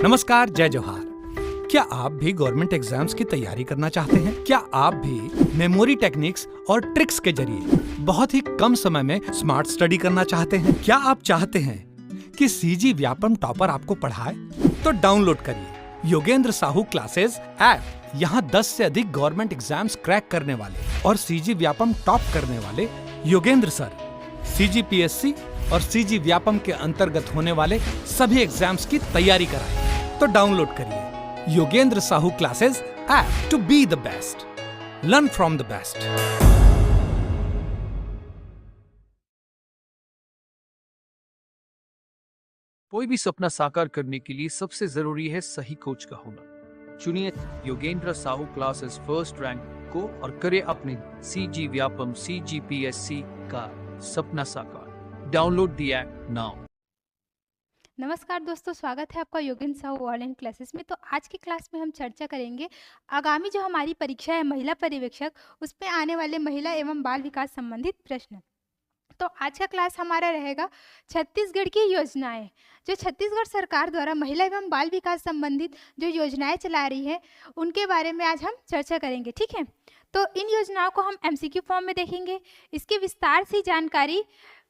नमस्कार, जय जोहार। क्या आप भी गवर्नमेंट एग्जाम्स की तैयारी करना चाहते हैं? क्या आप भी मेमोरी टेक्निक्स और ट्रिक्स के जरिए बहुत ही कम समय में स्मार्ट स्टडी करना चाहते हैं? क्या आप चाहते हैं कि सीजी व्यापम टॉपर आपको पढ़ाए? तो डाउनलोड करिए योगेंद्र साहू क्लासेस ऐप। यहाँ 10 से अधिक गवर्नमेंट एग्जाम्स क्रैक करने वाले और सीजी व्यापम टॉप करने वाले योगेंद्र सर CGPSC और सीजी व्यापम के अंतर्गत होने वाले सभी एग्जाम्स की तैयारी कराएं। तो डाउनलोड करिए Yogendra Sahu classes app to be the best, learn from the best. कोई भी सपना साकार करने के लिए सबसे जरूरी है सही कोच का होना। चुनिए Yogendra Sahu classes first rank को और करे अपने सीजी व्यापम CGPSC का सपना साकार। Download the app now. नमस्कार दोस्तों, स्वागत है आपका योगेंद्र साहू ऑनलाइन क्लासेस में। तो आज की क्लास में हम चर्चा करेंगे आगामी जो हमारी परीक्षा है महिला पर्यवेक्षक, उस पे आने वाले महिला एवं बाल विकास संबंधित प्रश्न। तो आज का क्लास हमारा रहेगा छत्तीसगढ़ की योजनाएं। जो छत्तीसगढ़ सरकार द्वारा महिला एवं बाल विकास संबंधित जो योजनाएं चला रही है उनके बारे में आज हम चर्चा करेंगे, ठीक है। तो इन योजनाओं को हम MCQ फॉर्म में देखेंगे। इसकी विस्तार से जानकारी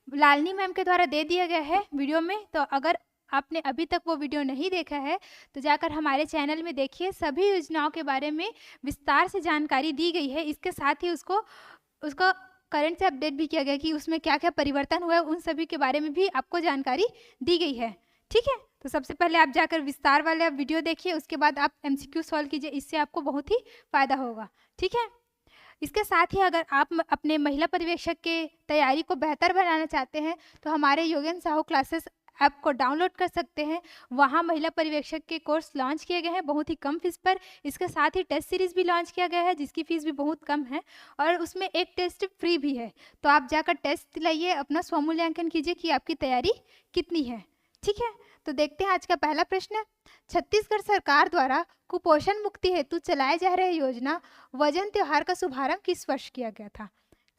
लालनी मैम के द्वारा दे दिया गया है वीडियो में। तो अगर आपने अभी तक वो वीडियो नहीं देखा है तो जाकर हमारे चैनल में देखिए, सभी योजनाओं के बारे में विस्तार से जानकारी दी गई है। इसके साथ ही उसको करंट से अपडेट भी किया गया कि उसमें क्या क्या परिवर्तन हुआ है, उन सभी के बारे में भी आपको जानकारी दी गई है, ठीक है। तो सबसे पहले आप जाकर विस्तार वाला वीडियो देखिए, उसके बाद आप MCQ सॉल्व कीजिए, इससे आपको बहुत ही फायदा होगा, ठीक है। इसके साथ ही अगर आप अपने महिला पर्यवेक्षक के तैयारी को बेहतर बनाना चाहते हैं तो हमारे योगेंद्र साहू क्लासेस ऐप को डाउनलोड कर सकते हैं। वहाँ महिला पर्यवेक्षक के कोर्स लॉन्च किए गए हैं बहुत ही कम फीस पर। इसके साथ ही टेस्ट सीरीज़ भी लॉन्च किया गया है जिसकी फ़ीस भी बहुत कम है और उसमें एक टेस्ट फ्री भी है। तो आप जाकर टेस्ट लाइए, अपना स्वमूल्यांकन कीजिए कि आपकी तैयारी कितनी है, ठीक है। तो देखते हैं आज का पहला प्रश्न। छत्तीसगढ़ सरकार द्वारा कुपोषण मुक्ति हेतु चलाए जा रहे योजना वजन त्योहार का शुभारंभ किस वर्ष किया गया था,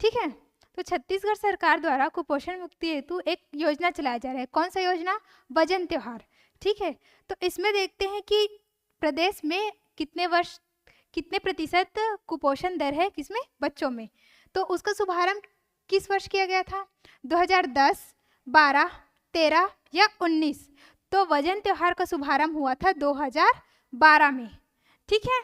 ठीक है। तो छत्तीसगढ़ सरकार द्वारा कुपोषण मुक्ति हेतु एक योजना चलाया जा रहा है। कौन सा योजना? वजन त्योहार, ठीक है। तो इसमें देखते हैं कि प्रदेश में कितने प्रतिशत कुपोषण दर है, किसमें? बच्चों में। तो उसका शुभारंभ किस वर्ष किया गया था? 2010, 12, 13 या 19? तो वजन त्योहार का शुभारंभ हुआ था 2012 में, ठीक है।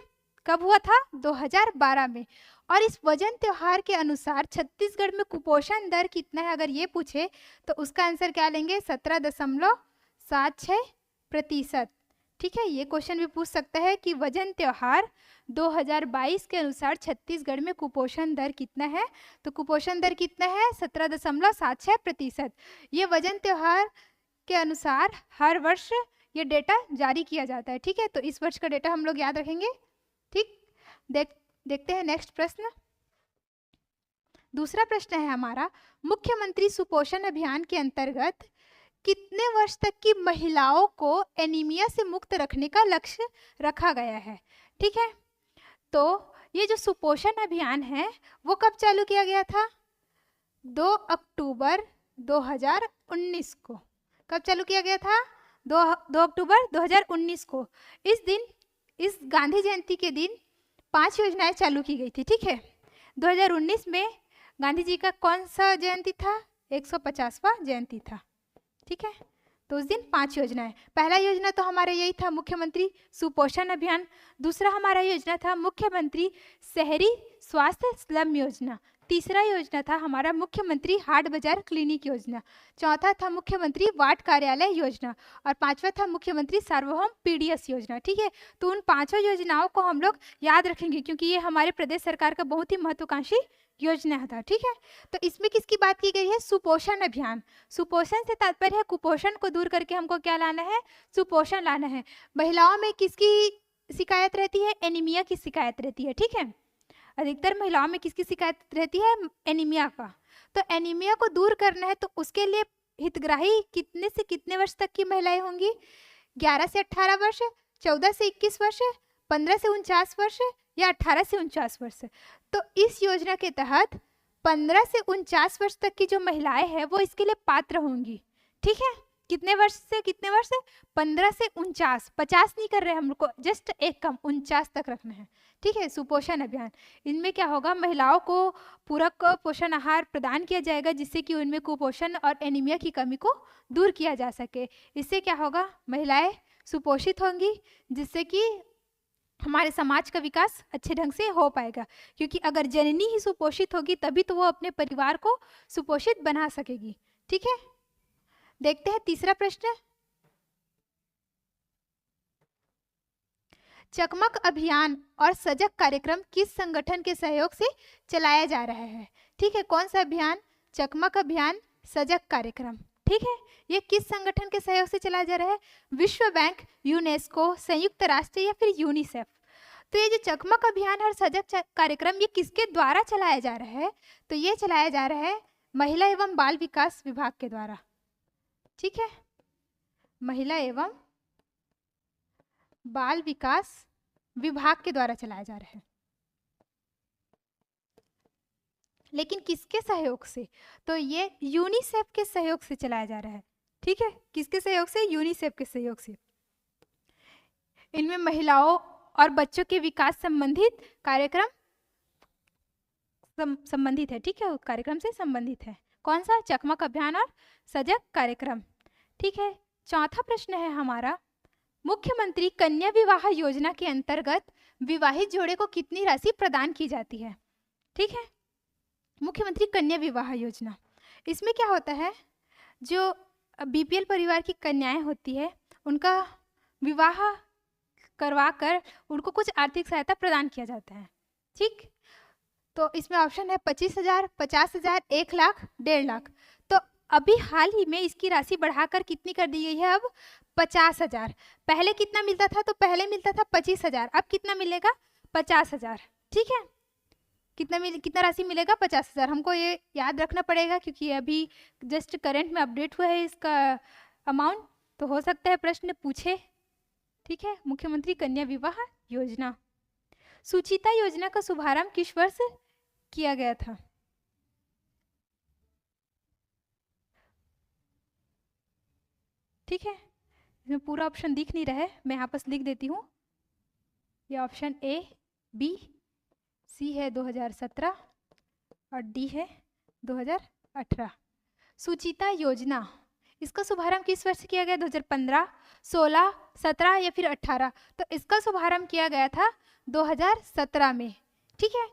कब हुआ था? 2012 में। और इस वजन त्योहार के अनुसार छत्तीसगढ़ में कुपोषण दर कितना है अगर ये पूछे तो उसका आंसर क्या लेंगे? 17.76%, ठीक है। ये क्वेश्चन भी पूछ सकता है कि वजन त्योहार 2022 के अनुसार छत्तीसगढ़ में कुपोषण दर कितना है। तो कुपोषण दर कितना है? 17.76%। ये वजन त्योहार के अनुसार हर वर्ष ये डेटा जारी किया जाता है, ठीक है। तो इस वर्ष का डेटा हम लोग याद रखेंगे, ठीक। देखते हैं नेक्स्ट प्रश्न। दूसरा प्रश्न है हमारा, मुख्यमंत्री सुपोषण अभियान के अंतर्गत कितने वर्ष तक की महिलाओं को एनीमिया से मुक्त रखने का लक्ष्य रखा गया है, ठीक है। तो ये जो सुपोषण अभियान है वो कब चालू किया गया था? 2 अक्टूबर 2019 को। कब चालू किया गया था? 2 अक्टूबर 2019 को। इस गांधी जयंती के दिन 5 योजनाएं चालू की गई थी, ठीक है। 2019 में गांधी जी का कौन सा जयंती था? 150वां जयंती था, ठीक है। तो उस दिन 5 योजनाएं। पहला योजना तो हमारा यही था मुख्यमंत्री सुपोषण अभियान। दूसरा हमारा योजना था मुख्यमंत्री शहरी स्वास्थ्य स्लम योजना। तीसरा योजना था हमारा मुख्यमंत्री हाट बाजार क्लिनिक योजना। चौथा था मुख्यमंत्री वार्ड कार्यालय योजना और 5वां था मुख्यमंत्री सार्वभौम PDS योजना, ठीक है। तो उन 5 योजनाओं को हम लोग याद रखेंगे क्योंकि ये हमारे प्रदेश सरकार का बहुत ही महत्वाकांक्षी योजना था, ठीक है। तो इसमें किसकी बात की गई है? सुपोषण अभियान। सुपोषण से तात्पर्य है कुपोषण को दूर करके हमको क्या लाना है? सुपोषण लाना है। महिलाओं में किसकी शिकायत रहती है? एनीमिया की शिकायत रहती है, ठीक है। अधिकतर महिलाओं में किसकी शिकायत रहती है? एनीमिया का। तो एनीमिया को दूर करना है तो उसके लिए हितग्राही कितने से कितने वर्ष तक की महिलाएं होंगी? 11 से 18 वर्ष, 14 से 21 वर्ष, 15 से 49 वर्ष या 18 से 49 वर्ष। तो इस योजना के तहत 15 से 49 वर्ष तक की जो महिलाएं हैं वो इसके लिए पात्र होंगी, ठीक है। कितने वर्ष से कितने वर्ष से 15 से 49, 50 नहीं कर रहे हैं, हमको जस्ट एक कम 49 तक रखना है। ठीक है, सुपोषण अभियान, इनमें क्या होगा, महिलाओं को पूरक पोषण आहार प्रदान किया जाएगा जिससे कि उनमें कुपोषण और एनीमिया की कमी को दूर किया जा सके। इससे क्या होगा, महिलाएं सुपोषित होंगी जिससे कि हमारे समाज का विकास अच्छे ढंग से हो पाएगा, क्योंकि अगर जननी ही सुपोषित होगी तभी तो वो अपने परिवार को सुपोषित बना सकेगी। ठीक है, देखते हैं तीसरा प्रश्न। चकमक अभियान और सजग कार्यक्रम किस संगठन के सहयोग से चलाया जा रहा है? ठीक है, कौन सा अभियान? चकमक अभियान, सजग कार्यक्रम। ठीक है, ये किस संगठन के सहयोग से चलाया जा रहा है? विश्व बैंक, यूनेस्को, संयुक्त राष्ट्र या फिर यूनिसेफ। तो ये जो चकमक अभियान और सजग कार्यक्रम ये किसके द्वारा चलाया जा रहा है? तो ये चलाया जा रहा है महिला एवं बाल विकास विभाग के द्वारा। ठीक है, महिला एवं बाल विकास विभाग के द्वारा चलाया जा रहा है। लेकिन किसके सहयोग से? तो ये यूनिसेफ के सहयोग से चलाया जा रहा है। ठीक है, किसके सहयोग से? यूनिसेफ के सहयोग से। इनमें महिलाओं और बच्चों के विकास संबंधित कार्यक्रम संबंधित है। ठीक है, उस कार्यक्रम से संबंधित है। कौन सा? चकमक अभियान और सजग कार्यक्रम। ठीक है, चौथा प्रश्न है हमारा, मुख्यमंत्री कन्या विवाह योजना के अंतर्गत विवाहित जोड़े को कितनी राशि प्रदान की जाती है? ठीक है, मुख्यमंत्री कन्या विवाह योजना, इसमें क्या होता है, जो बीपीएल परिवार की कन्याएं होती है उनका विवाह करवा कर उनको कुछ आर्थिक सहायता प्रदान किया जाता है। ठीक, तो इसमें ऑप्शन है 25,000, 50,000, 1 लाख, 1.5 लाख। तो अभी हाल ही में इसकी राशि बढ़ाकर कितनी कर दी गई है? अब 50,000। पहले कितना मिलता था? तो पहले मिलता था 25,000, अब कितना मिलेगा? 50,000। ठीक है, कितना राशि मिलेगा? 50,000। हमको ये याद रखना पड़ेगा क्योंकि अभी जस्ट करंट में अपडेट हुआ है इसका अमाउंट, तो हो सकता है प्रश्न पूछे। ठीक है, मुख्यमंत्री कन्या विवाह योजना। सुचिता योजना का शुभारंभ किस वर्ष किया गया था? ठीक है, इसमें पूरा ऑप्शन दिख नहीं रहा है, मैं यहाँ पर लिख देती हूँ। ये ऑप्शन ए, बी, सी है 2017 और डी है 2018। सुचिता योजना, इसका शुभारंभ किस वर्ष किया गया? 2015, 16, 17 या फिर 18? तो इसका शुभारंभ किया गया था 2017 में। ठीक है,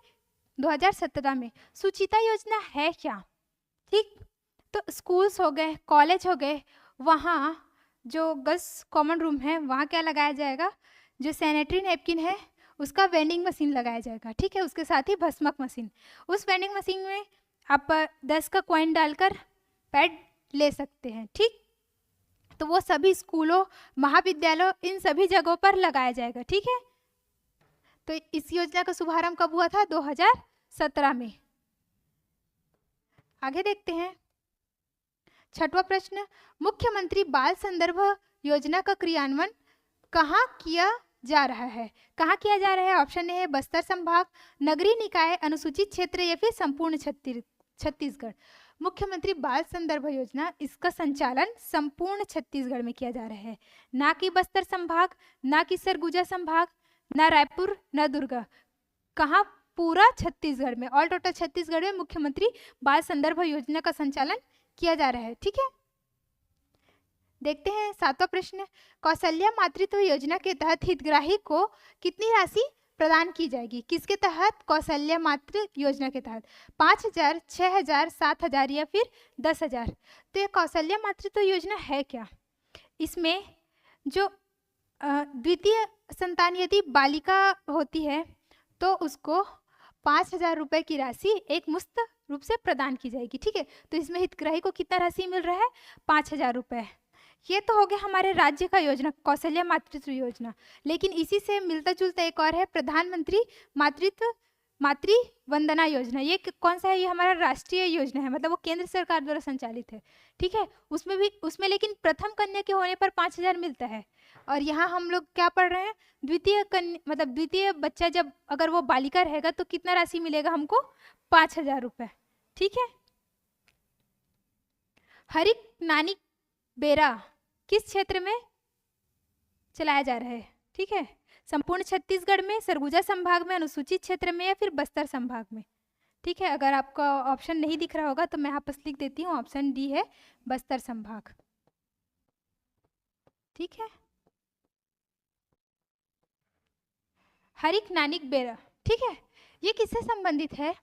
2017 में। सुचिता योजना है क्या? ठीक, तो स्कूल्स हो गए, कॉलेज हो गए, वहाँ जो गर्ल्स कॉमन रूम है वहाँ क्या लगाया जाएगा? जो सैनिटरी नैपकिन है उसका वेंडिंग मशीन लगाया जाएगा। ठीक है, उसके साथ ही भस्मक मशीन। उस वेंडिंग मशीन में आप 10 का कॉइन डालकर पैड ले सकते हैं। ठीक, तो वो सभी स्कूलों, महाविद्यालयों, इन सभी जगहों पर लगाया जाएगा। ठीक है, तो इस योजना का शुभारंभ कब हुआ था? 2017 में। आगे देखते हैं, छठवां प्रश्न, मुख्यमंत्री बाल संदर्भ योजना का क्रियान्वयन कहाँ किया जा रहा है? कहाँ किया जा रहा है? ऑप्शन ए है बस्तर संभाग, नगरीय निकाय, अनुसूचित क्षेत्र या फिर संपूर्ण छत्तीसगढ़। मुख्यमंत्री बाल संदर्भ योजना, इसका संचालन संपूर्ण छत्तीसगढ़ में किया जा रहा है, ना कि बस्तर संभाग, ना कि सरगुजा संभाग, ना रायपुर, ना दुर्गा। कहाँ? पूरा छत्तीसगढ़ में, ऑल टोटल छत्तीसगढ़ में मुख्यमंत्री बाल संदर्भ योजना का संचालन किया जा रहा है। ठीक है, देखते हैं सातवां प्रश्न, कौशल्या मातृत्व योजना के तहत हितग्राही को कितनी राशि प्रदान की जाएगी? किसके तहत? कौशल्या मातृ योजना के तहत। 5,000, 6,000, 7,000 या फिर 10,000? तो ये कौशल्या मातृत्व योजना है क्या? इसमें जो द्वितीय संतान यदि बालिका होती है तो उसको 5,000 रुपये की राशि एक मुफ्त रूप से प्रदान की जाएगी। ठीक है, तो इसमें हितग्राही को कितना राशि मिल रहा है? 5,000 रुपये। ये तो हो गया हमारे राज्य का योजना, कौशल्या मातृत्व योजना। लेकिन इसी से मिलता जुलता एक और है, प्रधानमंत्री मातृ वंदना योजना। ये कौन सा है? ये हमारा राष्ट्रीय योजना है, मतलब वो केंद्र सरकार द्वारा संचालित है। ठीक है, उसमें लेकिन प्रथम कन्या के होने पर 5,000 मिलता है। और यहाँ हम लोग क्या पढ़ रहे हैं? द्वितीय कन्या, मतलब द्वितीय बच्चा जब अगर वो बालिका रहेगा तो कितना राशि मिलेगा हमको? 5,000 रुपये। ठीक है, हरित नानी बेरा किस क्षेत्र में चलाया जा रहा है? ठीक है, संपूर्ण छत्तीसगढ़ में, सरगुजा संभाग में, अनुसूचित क्षेत्र में या फिर बस्तर संभाग में? ठीक है, अगर आपका ऑप्शन नहीं दिख रहा होगा तो मैं यहाँ पर लिख देती हूँ, ऑप्शन डी है बस्तर संभाग। ठीक है, हरिक नानिक बेरा, ठीक है, ये किससे संबंधित है?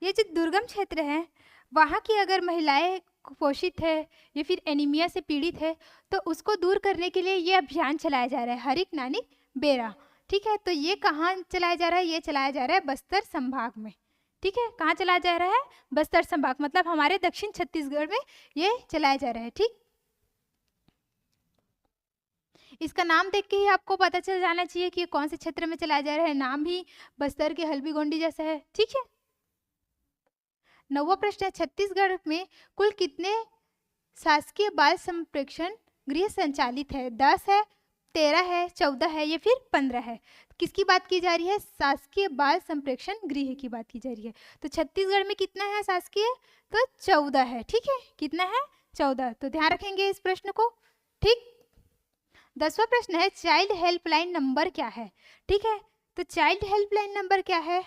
ये जो दुर्गम क्षेत्र है वहाँ की अगर महिलाएं कुपोषित है या फिर एनीमिया से पीड़ित है तो उसको दूर करने के लिए ये अभियान चलाया जा रहा है, हरिक नानिक बेरा। ठीक है, तो ये कहाँ चलाया जा रहा है? ये चलाया जा रहा है बस्तर संभाग में। ठीक है, कहाँ चलाया जा रहा है? बस्तर संभाग, मतलब हमारे दक्षिण छत्तीसगढ़ में ये चलाया जा रहा है। ठीक, इसका नाम देख के ही आपको पता चल जाना चाहिए कि कौन से क्षेत्र में चलाया जा रहा है, नाम भी बस्तर के हल्बी गोंडी जैसा है। ठीक है, 9वां प्रश्न है, छत्तीसगढ़ में कुल कितने शासकीय बाल संप्रेक्षण गृह संचालित है? 10 है, 13 है, 14 है या फिर 15 है? किसकी बात की जा रही है? शासकीय बाल संप्रेक्षण गृह की बात की जा रही है। तो छत्तीसगढ़ में कितना है शासकीय? तो 14 है। ठीक है, कितना है? 14। तो ध्यान रखेंगे इस प्रश्न को। ठीक, 10वां प्रश्न है, चाइल्ड हेल्पलाइन नंबर क्या है? ठीक है, तो चाइल्ड हेल्पलाइन नंबर क्या है?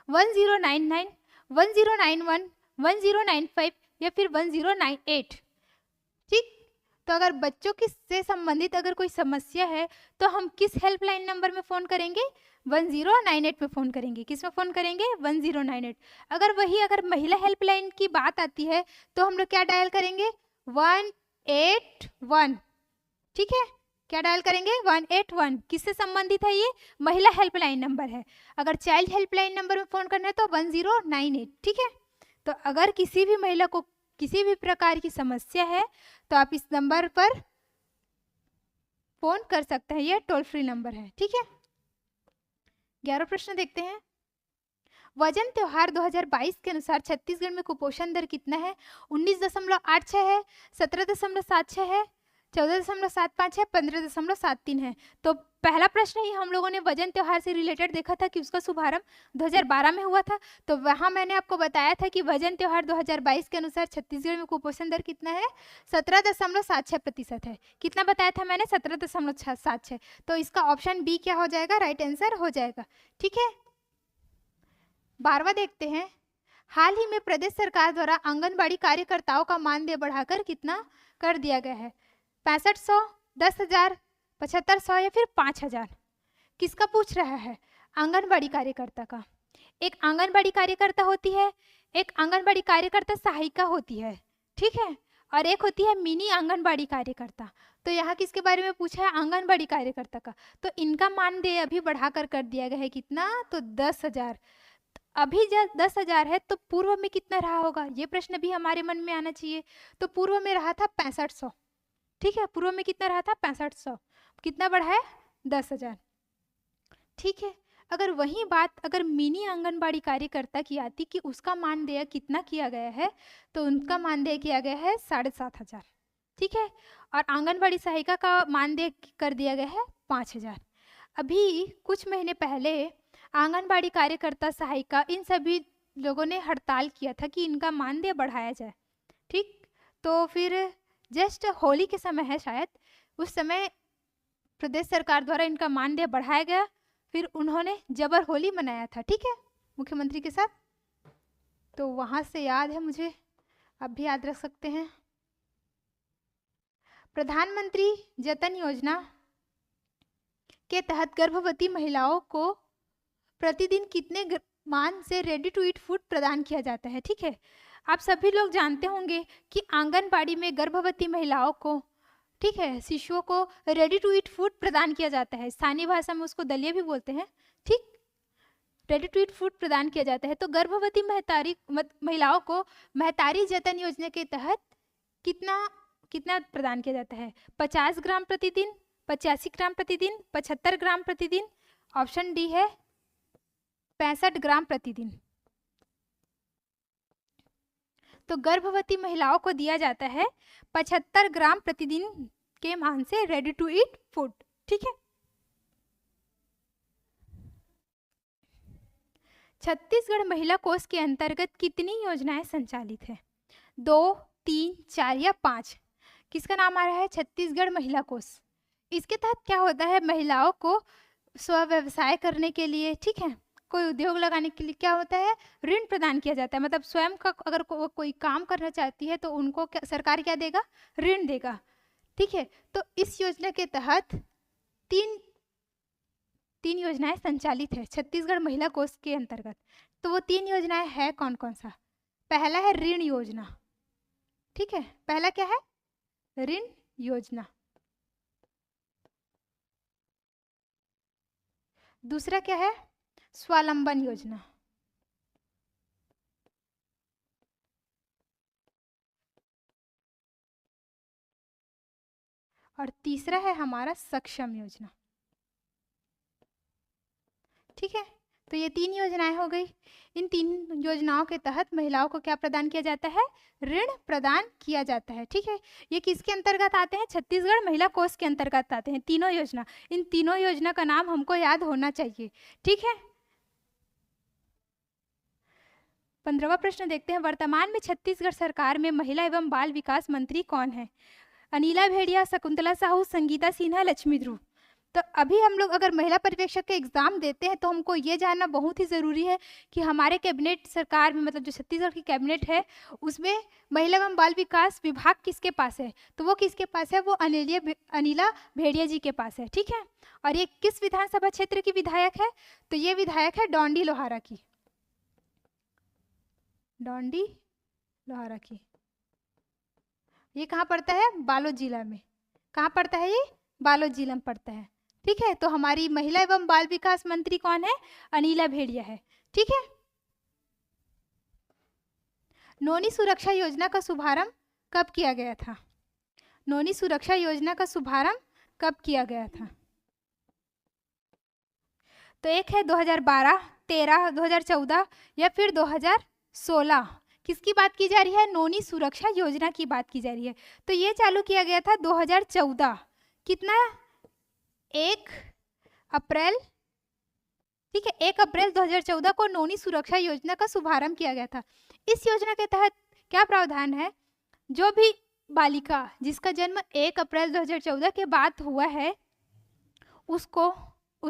1099, 1091, 1095 या फिर 1098? ठीक, तो अगर बच्चों की से संबंधित अगर कोई समस्या है तो हम किस हेल्पलाइन नंबर में फ़ोन करेंगे? 1098 में फ़ोन करेंगे। किस में फ़ोन करेंगे? 1098। अगर महिला हेल्पलाइन की बात आती है तो हम लोग क्या डायल करेंगे? 181। ठीक है, क्या डायल करेंगे? 181। किससे संबंधित है? ये महिला हेल्पलाइन नंबर है। अगर चाइल्ड हेल्पलाइन नंबर में फ़ोन करना है तो 1098। ठीक है, तो अगर किसी भी महिला को किसी भी प्रकार की समस्या है तो आप इस नंबर पर फोन कर सकते हैं, ये टोल फ्री नंबर है। ठीक है, 11वां प्रश्न देखते हैं, वजन त्योहार 2022 के अनुसार छत्तीसगढ़ में कुपोषण दर कितना है? 19.86 है, 17.76 है, 14.75 है, 15.73 है। तो पहला प्रश्न ही हम लोगों ने वजन त्योहार से रिलेटेड देखा था कि उसका शुभारंभ 2012 में हुआ था। तो वहाँ मैंने आपको बताया था कि वजन त्योहार 2022 के अनुसार छत्तीसगढ़ में कुपोषण दर कितना है? 17.76% है। कितना बताया था मैंने? 17.76। तो इसका ऑप्शन बी क्या हो जाएगा? राइट आंसर हो जाएगा। ठीक है, 12वां देखते हैं, हाल ही में प्रदेश सरकार द्वारा आंगनबाड़ी कार्यकर्ताओं का मानदेय बढ़ाकर कितना कर दिया गया है? 6500, 10,000, 7500 या फिर 5000? किसका पूछ रहा है? आंगनबाड़ी कार्यकर्ता का। एक आंगनबाड़ी कार्यकर्ता होती है, एक आंगनबाड़ी कार्यकर्ता सहायिका होती है। ठीक है, और एक होती है मिनी आंगनबाड़ी कार्यकर्ता। तो यहाँ किसके बारे में पूछा है? आंगनबाड़ी कार्यकर्ता का। तो इनका मानदेय अभी बढ़ाकर कर दिया गया है। कितना? तो 10,000। अभी जब 10,000 है तो पूर्व में कितना रहा होगा? ये प्रश्न भी हमारे मन में आना चाहिए। तो पूर्व में रहा था 6500। ठीक है, पूर्व में कितना रहा था? 6500। कितना बढ़ा है? 10,000। ठीक है, अगर वही बात अगर मिनी आंगनबाड़ी कार्यकर्ता की आती कि उसका मानदेय कितना किया गया है, तो उनका मानदेय किया गया है 7,500। ठीक है, और आंगनबाड़ी सहायिका का मानदेय कर दिया गया है 5,000। अभी कुछ महीने पहले आंगनबाड़ी कार्यकर्ता, सहायिका, इन सभी लोगों ने हड़ताल किया था कि इनका मानदेय बढ़ाया जाए। ठीक, तो फिर जस्ट होली के समय है शायद, उस समय प्रदेश सरकार द्वारा इनका मानदेय बढ़ाया गया। फिर उन्होंने जबर होली मनाया था। ठीक है, मुख्यमंत्री के साथ। तो वहाँ से याद है मुझे, अब भी याद रख सकते हैं। प्रधानमंत्री जतन योजना के तहत गर्भवती महिलाओं को प्रतिदिन कितने मान से रेडी टू ईट फूड प्रदान किया जाता है? ठीक है, आप सभी लोग जानते होंगे कि आंगनबाड़ी में गर्भवती महिलाओं को, ठीक है, शिशुओं को रेडी टू ईट फूड प्रदान किया जाता है। स्थानीय भाषा में उसको दलिया भी बोलते हैं। ठीक, रेडी टू ईट फूड प्रदान किया जाता है। तो गर्भवती महिलाओं को महतारी जतन योजना के तहत कितना प्रदान किया जाता है? 50 ग्राम प्रतिदिन, 85 ग्राम प्रतिदिन, 75 ग्राम प्रतिदिन? ऑप्शन डी है 65 ग्राम प्रतिदिन। तो गर्भवती महिलाओं को दिया जाता है 75 ग्राम प्रतिदिन के मान से रेडी टू ईट फूड। ठीक है, छत्तीसगढ़ महिला कोष के अंतर्गत कितनी योजनाएं संचालित है? 2, 3, 4 या 5? किसका नाम आ रहा है? छत्तीसगढ़ महिला कोष। इसके तहत क्या होता है, महिलाओं को स्व व्यवसाय करने के लिए, ठीक है, कोई उद्योग लगाने के लिए क्या होता है, ऋण प्रदान किया जाता है। मतलब स्वयं का अगर कोई काम करना चाहती है तो उनको सरकार क्या देगा, ऋण देगा, ठीक है। तो इस योजना के तहत तीन योजनाएं संचालित है छत्तीसगढ़ महिला कोष के अंतर्गत। तो वो 3 योजनाएं है कौन कौन सा? पहला है ऋण योजना, ठीक है, पहला क्या है, ऋण योजना। दूसरा क्या है, स्वावलंबन योजना। और तीसरा है हमारा सक्षम योजना, ठीक है। तो ये 3 योजनाएं हो गई। इन 3 योजनाओं के तहत महिलाओं को क्या प्रदान किया जाता है, ऋण प्रदान किया जाता है, ठीक है। ये किसके अंतर्गत आते हैं? छत्तीसगढ़ महिला कोष के अंतर्गत आते हैं तीनों योजना। इन तीनों योजना का नाम हमको याद होना चाहिए, ठीक है। 15वां प्रश्न देखते हैं, वर्तमान में छत्तीसगढ़ सरकार में महिला एवं बाल विकास मंत्री कौन है? अनिला भेड़िया, शकुंतला साहू, संगीता सिन्हा, लक्ष्मी ध्रुव। तो अभी हम लोग अगर महिला पर्यवेक्षक के एग्जाम देते हैं तो हमको ये जानना बहुत ही ज़रूरी है कि हमारे कैबिनेट सरकार में, मतलब जो छत्तीसगढ़ की कैबिनेट है, उसमें महिला एवं बाल विकास विभाग किसके पास है? तो वो किसके पास है? वो अनिला भेड़िया जी के पास है, ठीक है। और ये किस विधानसभा क्षेत्र की विधायक है? तो ये विधायक है डोंडी लोहारा की, डोंडी लोहारा की। ये कहाँ पड़ता है? बालोद जिला में। कहाँ पड़ता है ये? बालोद जिला में पड़ता है, ठीक है। तो हमारी महिला एवं बाल विकास मंत्री कौन है? अनिला भेड़िया है, ठीक है। नोनी सुरक्षा योजना का शुभारंभ कब किया गया था? नोनी सुरक्षा योजना का शुभारंभ कब किया गया था? तो एक है 2012, 13, 2014 या फिर 2016। किसकी बात की जा रही है? नोनी सुरक्षा योजना की बात की जा रही है। तो ये चालू किया गया था 2014, कितना? 1 अप्रैल, ठीक है, 1 अप्रैल 2014 को नोनी सुरक्षा योजना का शुभारंभ किया गया था। इस योजना के तहत क्या प्रावधान है? जो भी बालिका जिसका जन्म 1 अप्रैल 2014 के बाद हुआ है उसको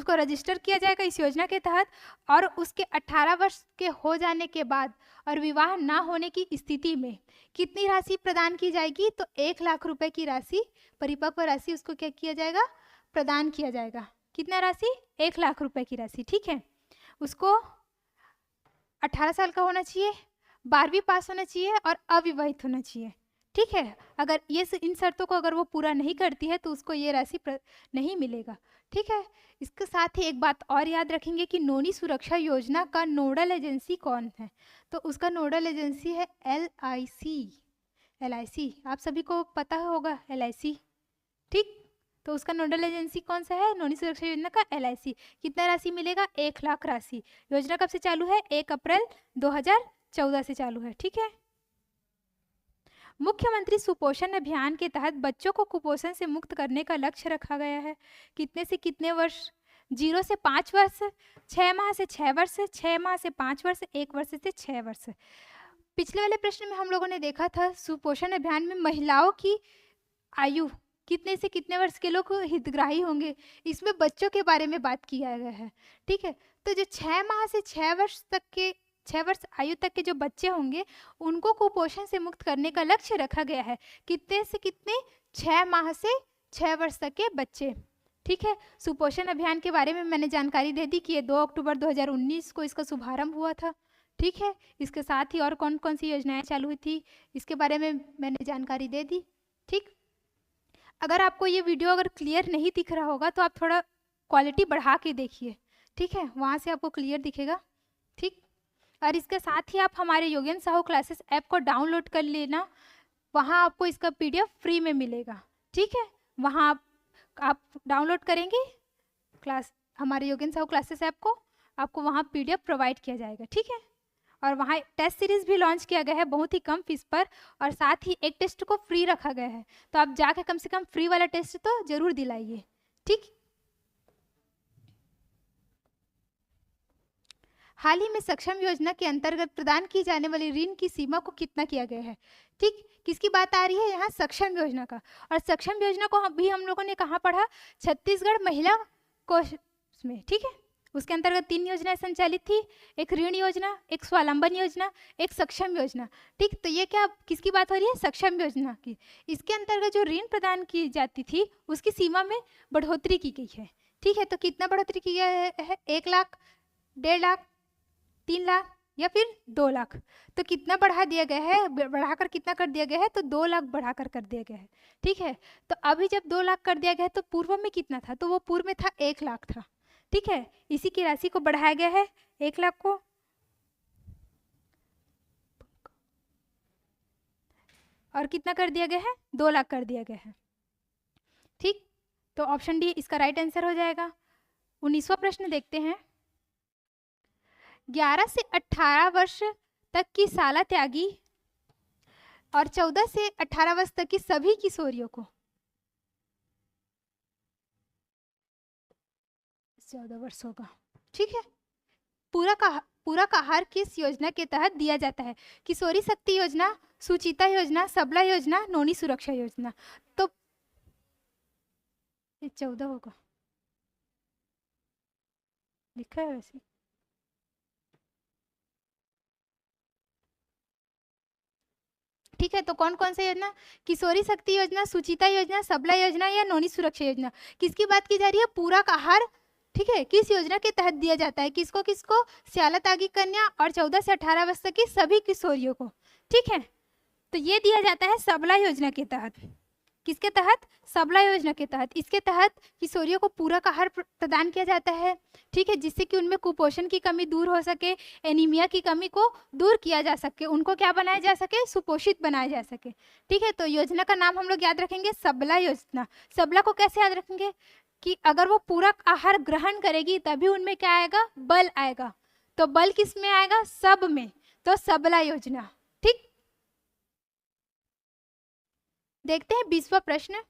रजिस्टर किया जाएगा इस योजना के तहत, और उसके 18 वर्ष के हो जाने के बाद और विवाह ना होने की स्थिति में कितनी राशि प्रदान की जाएगी? तो 1 लाख रुपए की राशि, परिपक्व राशि उसको क्या किया जाएगा? प्रदान किया जाएगा। कितना राशि? 1 लाख रुपए की राशि, ठीक है। उसको 18 साल का होना चाहिए, 12वीं पास होना चाहिए और अविवाहित होना चाहिए, ठीक है। अगर ये इन शर्तों को अगर वो पूरा नहीं करती है तो उसको ये राशि नहीं मिलेगा, ठीक है। इसके साथ ही एक बात और याद रखेंगे कि नोनी सुरक्षा योजना का नोडल एजेंसी कौन है? तो उसका नोडल एजेंसी है LIC। आप सभी को पता होगा LIC, ठीक। तो उसका नोडल एजेंसी कौन सा है? नोनी सुरक्षा योजना का LIC। कितना राशि मिलेगा? 1 लाख राशि। योजना कब से चालू है? 1 अप्रैल 2014 से चालू है, ठीक है। मुख्यमंत्री सुपोषण अभियान के तहत बच्चों को कुपोषण से मुक्त करने का लक्ष्य रखा गया है। कितने से कितने वर्ष? 0 से 5 वर्ष, 6 माह से 6 वर्ष, 6 माह से 5 वर्ष, 1 वर्ष से 6 वर्ष। पिछले वाले प्रश्न में हम लोगों ने देखा था सुपोषण अभियान में महिलाओं की आयु कितने से कितने वर्ष के लोग हितग्राही होंगे, इसमें बच्चों के बारे में बात किया गया है, ठीक है। तो जो 6 माह से 6 वर्ष तक के 6 वर्ष आयु तक के जो बच्चे होंगे उनको कुपोषण से मुक्त करने का लक्ष्य रखा गया है। कितने से कितने? 6 माह से 6 वर्ष तक के बच्चे, ठीक है। सुपोषण अभियान के बारे में मैंने जानकारी दे दी कि ये 2 अक्टूबर 2019 को इसका शुभारंभ हुआ था, ठीक है। इसके साथ ही और कौन कौन सी योजनाएं चालू हुई थी इसके बारे में मैंने जानकारी दे दी, ठीक। अगर आपको ये वीडियो अगर क्लियर नहीं दिख रहा होगा तो आप थोड़ा क्वालिटी बढ़ा के देखिए, ठीक है, वहाँ से आपको क्लियर दिखेगा, ठीक। और इसके साथ ही आप हमारे योगेन साहू क्लासेस ऐप को डाउनलोड कर लेना, वहाँ आपको इसका PDF फ्री में मिलेगा, ठीक है। वहाँ आप डाउनलोड करेंगे हमारे योगेन साहू क्लासेस ऐप को, आपको वहाँ PDF प्रोवाइड किया जाएगा, ठीक है। और वहाँ टेस्ट सीरीज भी लॉन्च किया गया है बहुत ही कम फीस पर, और साथ ही एक टेस्ट को फ्री रखा गया है, तो आप जाके कम से कम फ्री वाला टेस्ट तो जरूर दिलाइए, ठीक। हाल ही में सक्षम योजना के अंतर्गत प्रदान की जाने वाली ऋण की सीमा को कितना किया गया है। ठीक, किसकी बात आ रही है यहाँ, सक्षम योजना का। और सक्षम योजना को भी हम लोगों ने कहाँ पढ़ा, छत्तीसगढ़ महिला कोष में। ठीक है, उसके अंतर्गत 3 योजनाएं संचालित थी, एक ऋण योजना, एक स्वावलंबन योजना, एक सक्षम योजना। ठीक, तो ये क्या किसकी बात हो रही है, सक्षम योजना की। इसके अंतर्गत जो ऋण प्रदान की जाती थी उसकी सीमा में बढ़ोतरी की गई है। ठीक है, तो कितना बढ़ोतरी की गई है, 1 लाख, 1.5 लाख, 3 लाख या फिर 2 लाख। तो कितना बढ़ा दिया गया है, बढ़ाकर कितना कर दिया गया है, तो 2 लाख बढ़ाकर कर दिया गया है। ठीक है, तो अभी जब 2 लाख कर दिया गया है तो पूर्व में कितना था, तो वो पूर्व में था 1 लाख था। ठीक है, इसी की राशि को बढ़ाया गया है 1 लाख को, और कितना कर दिया गया है, 2 लाख कर दिया गया है। ठीक, तो ऑप्शन डी इसका राइट आंसर हो जाएगा। 19वां प्रश्न देखते हैं। 11 से 18 वर्ष तक की शाला त्यागी और 14 से 18 वर्ष तक की सभी किशोरियों को, 14 वर्षों का, ठीक है, पूरा का आहार किस योजना के तहत दिया जाता है। किशोरी शक्ति योजना, सुचिता योजना, सबला योजना, नौनी सुरक्षा योजना। तो ये 14 होगा, लिखा है वैसे। ठीक है, तो कौन कौन सा योजना, किशोरी शक्ति योजना, सुचिता योजना, सबला योजना या नौनी सुरक्षा योजना। किसकी बात की जा रही है, पूरा का आहार। ठीक है, किस योजना के तहत दिया जाता है, किसको किसको, श्याला त्यागी कन्या और 14 से 18 वर्ष तक की सभी किशोरियों को। ठीक है, तो ये दिया जाता है सबला योजना के तहत। किसके तहत, सबला योजना के तहत। इसके तहत किशोरियों को पूरा आहार प्रदान किया जाता है। ठीक है, जिससे कि उनमें कुपोषण की कमी दूर हो सके, एनीमिया की कमी को दूर किया जा सके, उनको क्या बनाया जा सके, सुपोषित बनाया जा सके। ठीक है, तो योजना का नाम हम लोग याद रखेंगे सबला योजना। सबला को कैसे याद रखेंगे कि अगर वो पूरा आहार ग्रहण करेगी तभी उनमें क्या आएगा, बल आएगा। तो बल किस में आएगा, सब में, तो सबला योजना। ठीक, देखते हैं 20वां प्रश्न।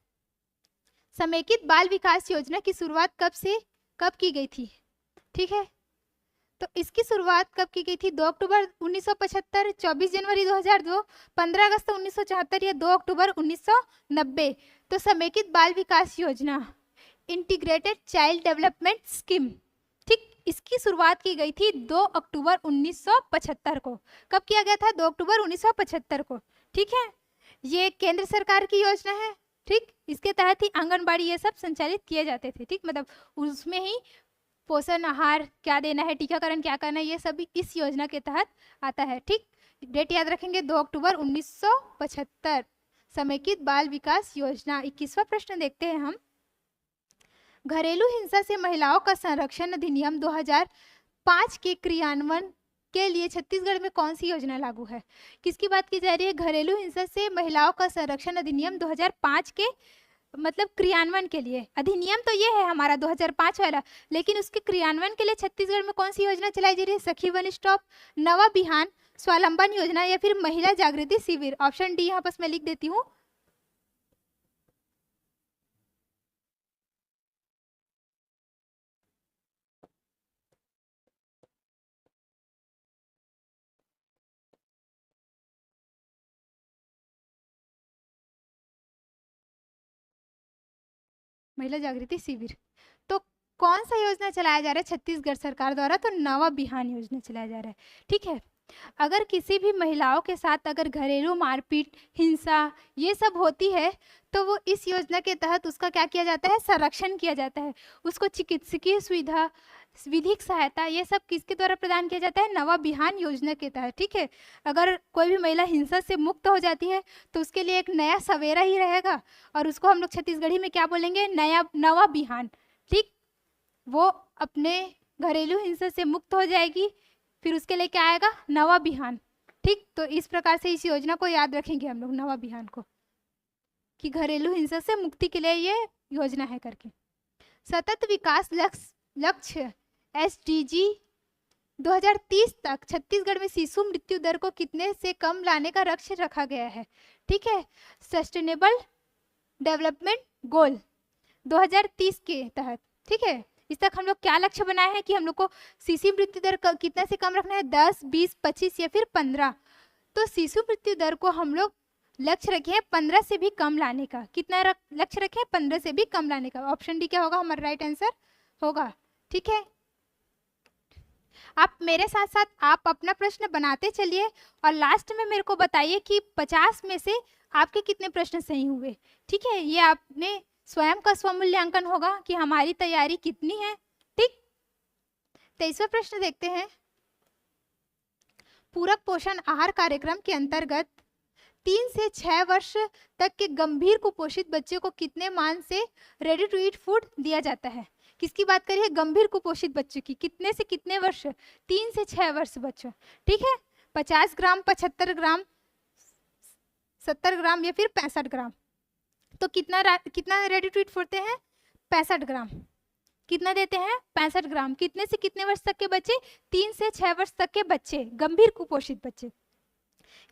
समेकित बाल विकास योजना की शुरुआत कब की गई थी। ठीक है, तो इसकी शुरुआत कब की गई थी, 2 अक्टूबर 1975, 24 जनवरी 2002, 15 अगस्त 1974 या 2 अक्टूबर 1990। तो समेकित बाल विकास योजना, इंटीग्रेटेड चाइल्ड डेवलपमेंट स्कीम, ठीक, इसकी शुरुआत की गई थी 2 अक्टूबर 1975 को। कब किया गया था, 2 अक्टूबर 1975 को। ठीक है, ये केंद्र सरकार की योजना है। ठीक, इसके तहत ही आंगनबाड़ी ये सब संचालित किए जाते थे। ठीक, मतलब उसमें ही पोषण आहार क्या देना है, टीकाकरण क्या करना है, ये सभी इस योजना के तहत आता है। ठीक, डेट याद रखेंगे 2 अक्टूबर 1975, समेकित बाल विकास योजना। 21वां प्रश्न देखते हैं हम। घरेलू हिंसा से महिलाओं का संरक्षण अधिनियम 2005 के क्रियान्वयन के लिए छत्तीसगढ़ में कौन सी योजना लागू है। किसकी बात की जा रही है, घरेलू हिंसा से महिलाओं का संरक्षण अधिनियम 2005 के मतलब क्रियान्वयन के लिए। अधिनियम तो ये है हमारा 2005 वाला, लेकिन उसके क्रियान्वयन के लिए छत्तीसगढ़ में कौन सी योजना चलाई जा रही है, सखी वन स्टॉप, नवा बिहान, स्वावलंबन योजना या फिर महिला जागृति शिविर। ऑप्शन डी यहाँ पर मैं लिख देती हूँ। महिला जागृति शिविर। तो कौन सा योजना चलाया जा रहा है छत्तीसगढ़ सरकार द्वारा, तो नवा बिहान योजना चलाया जा रहा है। ठीक है, अगर किसी भी महिलाओं के साथ अगर घरेलू मारपीट, हिंसा ये सब होती है तो वो इस योजना के तहत उसका क्या किया जाता है, संरक्षण किया जाता है। उसको चिकित्सकीय सुविधा, विधिक सहायता ये सब किसके द्वारा प्रदान किया जाता है, नवा बिहान योजना के तहत। ठीक है, अगर कोई भी महिला हिंसा से मुक्त हो जाती है तो उसके लिए एक नया सवेरा ही रहेगा और उसको हम लोग छत्तीसगढ़ी में क्या बोलेंगे, नवा बिहान। ठीक, वो अपने घरेलू हिंसा से मुक्त हो जाएगी, फिर उसके लिए क्या आएगा, नवा बिहान। ठीक, तो इस प्रकार से इस योजना को याद रखेंगे हम लोग, नवा बिहान को, कि घरेलू हिंसा से मुक्ति के लिए ये योजना है करके। सतत विकास लक्ष्य SDG 2030 तक छत्तीसगढ़ में शिशु मृत्यु दर को कितने से कम लाने का लक्ष्य रखा गया है। ठीक है, सस्टेनेबल डेवलपमेंट गोल 2030 के तहत। ठीक है, इस तक हम लोग क्या लक्ष्य बनाए हैं कि हम लोग को शिशु मृत्यु दर कितना से कम रखना है, 10, 20, 25 या फिर 15। तो शिशु मृत्यु दर को हम लोग लक्ष्य रखे हैं 15 से भी कम लाने का। कितना लक्ष्य रखे हैं? 15 से भी कम लाने का। ऑप्शन डी क्या होगा हमारा राइट आंसर होगा। ठीक है, आप मेरे साथ साथ आप अपना प्रश्न बनाते चलिए और लास्ट में मेरे को बताइए कि 50 में से आपके कितने प्रश्न सही हुए। ठीक है, ये आपने स्वयं का स्वमूल्यांकन होगा कि हमारी तैयारी कितनी है। ठीक, 23वां प्रश्न देखते हैं। पूरक पोषण आहार कार्यक्रम के अंतर्गत 3 से 6 वर्ष तक के गंभीर कुपोषित बच्चे को कितने मान से रेडी टू ईट फूड दिया जाता है? किसकी बात करिए? गंभीर कुपोषित बच्चों की। कितने से कितने वर्ष? 3 से 6 वर्ष बच्चों। ठीक है, 50 ग्राम, 75 ग्राम, 70 ग्राम या फिर 65 ग्राम। तो कितना रेडी टू ईट फूड देते हैं? 65 ग्राम। कितना देते हैं? 65 ग्राम। कितने से कितने वर्ष तक के बच्चे? 3 से 6 वर्ष तक के बच्चे, गंभीर कुपोषित बच्चे।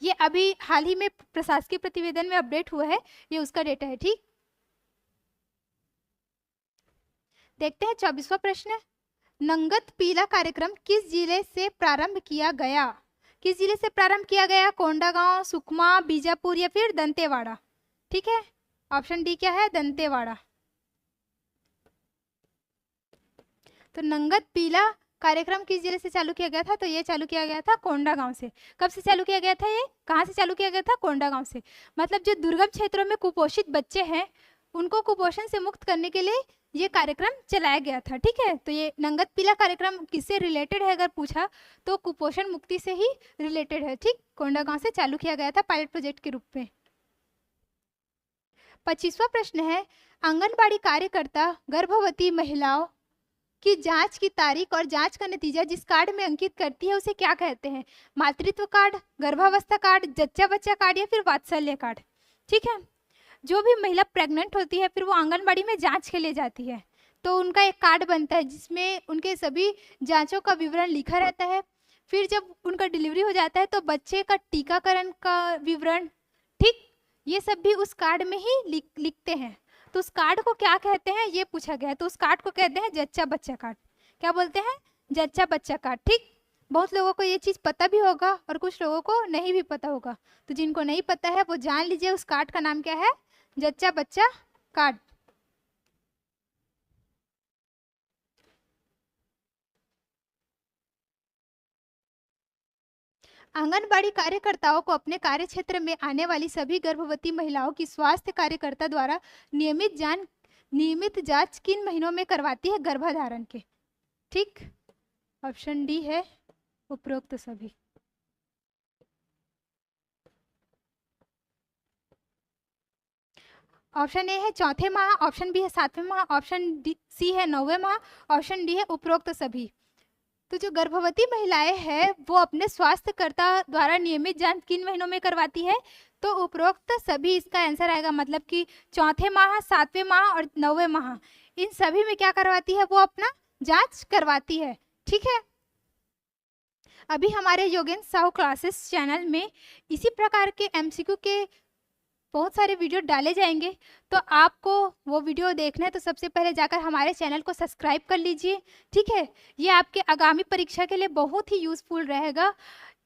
ये अभी हाल ही में प्रशासकीय प्रतिवेदन में अपडेट हुआ है, ये उसका डेटा है। ठीक, देखते हैं 24वां प्रश्न। नंगत पीला कार्यक्रम किस जिले से प्रारंभ किया गया? किस जिले से प्रारंभ किया गया? कोंडागांव, सुकमा, बीजापुर या फिर दंतेवाड़ा? ठीक है, ऑप्शन डी क्या है? दंतेवाड़ा। तो नंगत पीला कार्यक्रम किस जिले से चालू किया गया था? तो ये चालू किया गया था कोंडागांव से। कब से चालू किया गया था? ये कहाँ से चालू किया गया था? कोंडागांव से। मतलब जो दुर्गम क्षेत्रों में कुपोषित बच्चे हैं उनको कुपोषण से मुक्त करने के लिए ये कार्यक्रम चलाया गया था। ठीक है, तो ये नंगत पीला कार्यक्रम किससे रिलेटेड है अगर पूछा तो कुपोषण मुक्ति से ही रिलेटेड है। ठीक, कोंडागांव से चालू किया गया था पायलट प्रोजेक्ट के रूप में। 25वां प्रश्न है। आंगनबाड़ी कार्यकर्ता गर्भवती महिलाओं की जांच की तारीख और जांच का नतीजा जिस कार्ड में अंकित करती है उसे क्या कहते हैं? मातृत्व कार्ड, गर्भावस्था कार्ड, जच्चा बच्चा कार्ड या फिर वात्सल्य कार्ड? ठीक है, जो भी महिला प्रेग्नेंट होती है फिर वो आंगनबाड़ी में जांच के लिए जाती है तो उनका एक कार्ड बनता है जिसमें उनके सभी जांचों का विवरण लिखा रहता है। फिर जब उनका डिलीवरी हो जाता है तो बच्चे का टीकाकरण का विवरण, ठीक, ये सब भी उस कार्ड में ही लिखते हैं। तो उस कार्ड को क्या कहते हैं ये पूछा गया है। तो उस कार्ड को कहते हैं जच्चा बच्चा कार्ड। क्या बोलते हैं? जच्चा बच्चा कार्ड। ठीक, बहुत लोगों को ये चीज़ पता भी होगा और कुछ लोगों को नहीं भी पता होगा। तो जिनको नहीं पता है वो जान लीजिए उस कार्ड का नाम क्या है? जच्चा बच्चा कार्ड। आंगनबाड़ी कार्यकर्ताओं को अपने कार्य क्षेत्र में आने वाली सभी गर्भवती महिलाओं की स्वास्थ्य कार्यकर्ता द्वारा नियमित जांच किन महीनों में करवाती है? गर्भधारण के। ठीक, ऑप्शन डी है उपरोक्त सभी। ऑप्शन ए है 4थे माह, ऑप्शन बी है 7वें माह, ऑप्शन सी है 9वें माह, ऑप्शन डी है उपरोक्त सभी। तो जो गर्भवती महिलाएं हैं वो अपने स्वास्थ्यकर्ता द्वारा नियमित जांच किन महीनों में करवाती है? तो उपरोक्त सभी इसका आंसर आएगा। मतलब कि 4थे माह, 7वें माह और 9वें माह, इन सभी में क्या करवाती है? वो अपना जांच करवाती है। ठीक है, अभी हमारे योगेंद्र साहू क्लासेस चैनल में इसी प्रकार के एमसीक्यू के बहुत सारे वीडियो डाले जाएंगे। तो आपको वो वीडियो देखना है तो सबसे पहले जाकर हमारे चैनल को सब्सक्राइब कर लीजिए। ठीक है, ये आपके आगामी परीक्षा के लिए बहुत ही यूज़फुल रहेगा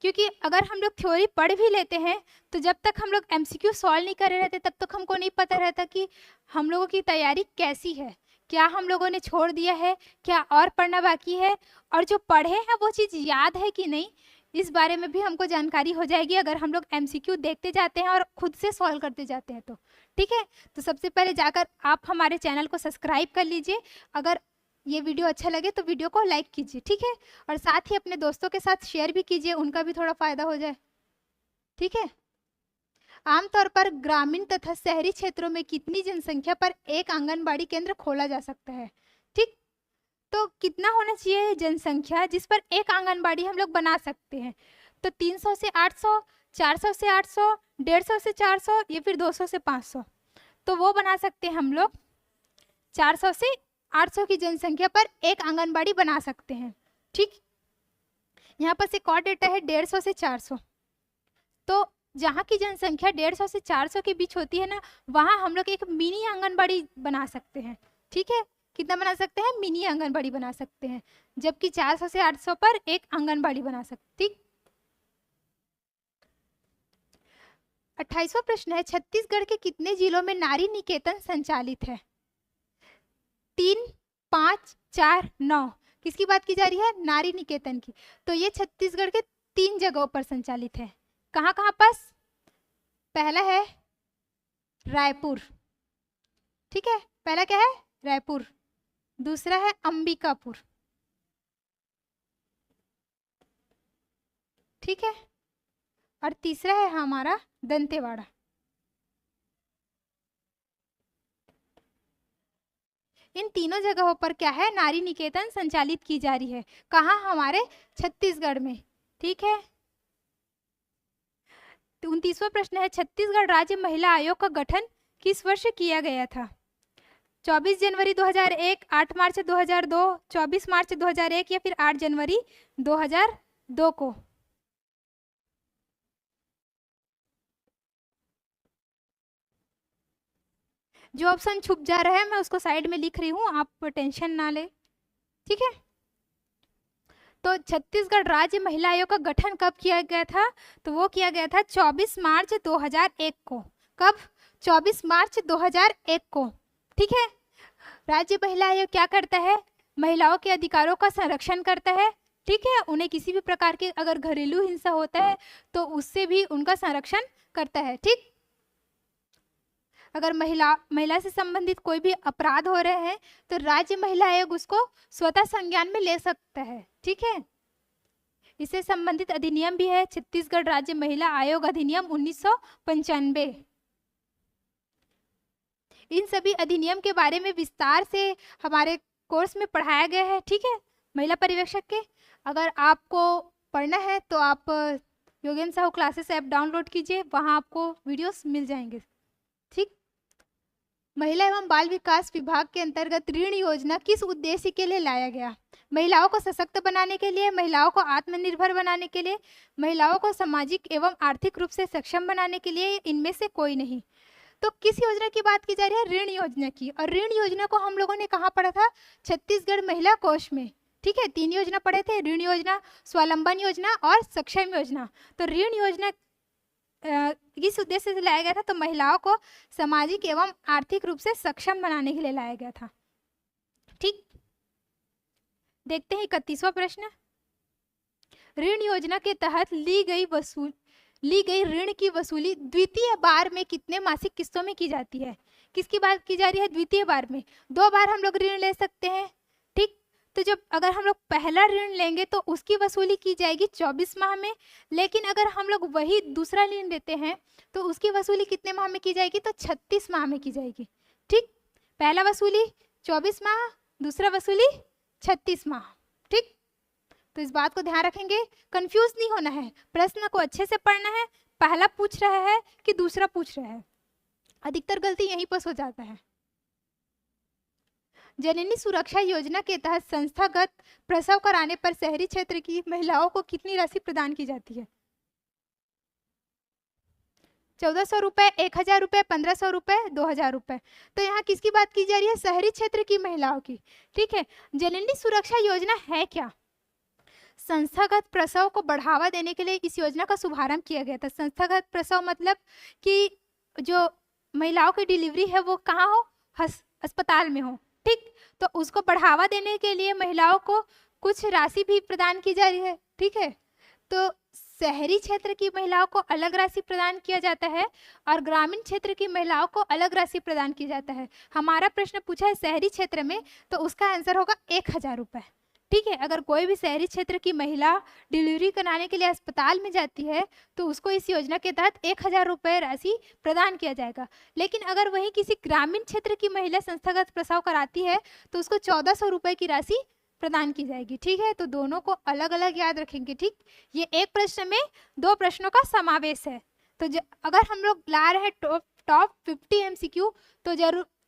क्योंकि अगर हम लोग थ्योरी पढ़ भी लेते हैं तो जब तक हम लोग एमसीक्यू सॉल्व नहीं कर रहे रहते तब तक हमको नहीं पता रहता कि हम लोगों की तैयारी कैसी है, क्या हम लोगों ने छोड़ दिया है, क्या और पढ़ना बाकी है, और जो पढ़े हैं वो चीज़ याद है कि नहीं, इस बारे में भी हमको जानकारी हो जाएगी अगर हम लोग एमसीक्यू देखते जाते हैं और खुद से सॉल्व करते जाते हैं तो। ठीक है, तो सबसे पहले जाकर आप हमारे चैनल को सब्सक्राइब कर लीजिए। अगर ये वीडियो अच्छा लगे तो वीडियो को लाइक कीजिए। ठीक है, और साथ ही अपने दोस्तों के साथ शेयर भी कीजिए, उनका भी थोड़ा फायदा हो जाए। ठीक है, आमतौर पर ग्रामीण तथा शहरी क्षेत्रों में कितनी जनसंख्या पर एक आंगनबाड़ी केंद्र खोला जा सकता है? ठीक, तो कितना होना चाहिए जनसंख्या जिस पर एक आंगनबाड़ी हम लोग बना सकते हैं? तो 300 से 800, 400 से 800, 150 से 400 या फिर 200 से 500। तो वो बना सकते हैं हम लोग 400 से 800 की जनसंख्या पर एक आंगनबाड़ी बना सकते हैं। ठीक, यहाँ पर एक और डेटा है 150 से 400। तो जहाँ की जनसंख्या 150 से 400 के बीच होती है ना, वहाँ हम लोग एक मिनी आंगनबाड़ी बना सकते हैं। ठीक है, कितना बना सकते हैं, मिनी आंगनबाड़ी बना सकते हैं, जबकि 400 से 800 पर एक आंगनबाड़ी बना सकते। ठीक। 28वां प्रश्न है, छत्तीसगढ़ के कितने जिलों में नारी निकेतन संचालित है? 3, 5, 4, 9। किसकी बात की जा रही है, नारी निकेतन की। तो ये छत्तीसगढ़ के 3 जगहों पर संचालित है। कहाँ कहाँ पर? पहला है रायपुर, ठीक है, पहला क्या है, रायपुर। दूसरा है अंबिकापुर, ठीक है, और तीसरा है हमारा दंतेवाड़ा। इन तीनों जगहों पर क्या है, नारी निकेतन संचालित की जा रही है। कहाँ, हमारे छत्तीसगढ़ में। ठीक है। 29वां प्रश्न है, छत्तीसगढ़ राज्य महिला आयोग का गठन किस वर्ष किया गया था? 24 जनवरी 2001, 8 मार्च 2002, 24 मार्च 2001 या फिर 8 जनवरी 2002 को? जो ऑप्शन छुप जा रहा है मैं उसको साइड में लिख रही हूँ, आप टेंशन ना ले, ठीक है। तो छत्तीसगढ़ राज्य महिला आयोग का गठन कब किया गया था? तो वो किया गया था 24 मार्च 2001 को। कब? 24 मार्च 2001 को, ठीक है। राज्य महिला आयोग क्या करता है? महिलाओं के अधिकारों का संरक्षण करता है, ठीक है। उन्हें किसी भी प्रकार के अगर घरेलू हिंसा होता है तो उससे भी उनका संरक्षण करता है, ठीक। अगर महिला से संबंधित कोई भी अपराध हो रहे हैं तो राज्य महिला आयोग उसको स्वतः संज्ञान में ले सकता है, ठीक है। इससे संबंधित अधिनियम भी है, छत्तीसगढ़ राज्य महिला आयोग अधिनियम 1995। इन सभी अधिनियम के बारे में विस्तार से हमारे कोर्स में पढ़ाया गया है, ठीक है, महिला पर्यवेक्षक के। अगर आपको पढ़ना है तो आप योगेन साहू क्लासेस ऐप डाउनलोड कीजिए, वहाँ आपको वीडियोस मिल जाएंगे, ठीक। महिला एवं बाल विकास विभाग के अंतर्गत ऋण योजना किस उद्देश्य के लिए लाया गया? महिलाओं को सशक्त बनाने के लिए, महिलाओं को आत्मनिर्भर बनाने के लिए, महिलाओं को सामाजिक एवं आर्थिक रूप से सक्षम बनाने के लिए, इनमें से कोई नहीं। तो किस योजना की बात की जा रही है? ऋण योजना की। और ऋण योजना को हम लोगों ने कहाँ पढ़ा था? छत्तीसगढ़ महिला कोष में, ठीक है। 3 योजना पढ़े थे, ऋण योजना, स्वावलंबन योजना और सक्षम योजना। तो ऋण योजना किस उद्देश्य से लाया गया था? तो महिलाओं को सामाजिक एवं आर्थिक रूप से सक्षम बनाने के लिए लाया गया था, ठीक। देखते हैं 31वां प्रश्न। ऋण योजना के तहत ली गई ऋण की वसूली द्वितीय बार में कितने मासिक किस्तों में की जाती है? किसकी बात की जा रही है? द्वितीय बार में 2 बार हम लोग ऋण ले सकते हैं, ठीक। तो जब अगर हम लोग पहला ऋण लेंगे तो उसकी वसूली की जाएगी 24 माह में, लेकिन अगर हम लोग वही दूसरा ऋण लेते हैं तो उसकी वसूली कितने माह में की जाएगी? तो 36 माह में की जाएगी, ठीक। पहला वसूली 24 माह, दूसरा वसूली 36 माह, ठीक। तो इस बात को ध्यान रखेंगे, कंफ्यूज नहीं होना है, प्रश्न को अच्छे से पढ़ना है। पहला पूछ रहा है कि दूसरा पूछ रहा है, अधिकतर गलती यहीं पर हो जाता है। जननी सुरक्षा योजना के तहत संस्थागत प्रसव कराने पर शहरी क्षेत्र की महिलाओं को कितनी राशि प्रदान की जाती है? 1400 रुपए, 1000 रुपए, 1500 रुपए, 2000 रुपए। तो यहाँ किसकी बात की जा रही है? शहरी क्षेत्र की महिलाओं की, ठीक है। जननी सुरक्षा योजना है क्या? संस्थागत प्रसव को बढ़ावा देने के लिए इस योजना का शुभारंभ किया गया था। संस्थागत प्रसव मतलब कि जो महिलाओं की डिलीवरी है वो कहाँ हो? अस्पताल में हो, ठीक। तो उसको बढ़ावा देने के लिए महिलाओं को कुछ राशि भी प्रदान की जा रही है, ठीक है। तो शहरी क्षेत्र की महिलाओं को अलग राशि प्रदान किया जाता है और ग्रामीण क्षेत्र की महिलाओं को अलग राशि प्रदान की जाता है। हमारा प्रश्न पूछा है शहरी क्षेत्र में, तो उसका आंसर होगा 1000 रुपए, ठीक है। अगर कोई भी शहरी क्षेत्र की महिला डिलीवरी कराने के लिए अस्पताल में जाती है तो उसको इस योजना के तहत 1000 रुपये राशि प्रदान किया जाएगा। लेकिन अगर वही किसी ग्रामीण क्षेत्र की महिला संस्थागत प्रसव कराती है तो उसको 1400 रुपये की राशि प्रदान की जाएगी, ठीक है। तो दोनों को अलग अलग याद रखेंगे, ठीक। ये एक प्रश्न में 2 प्रश्नों का समावेश है। तो अगर हम लोग ला रहे हैं टॉप 50 MCQ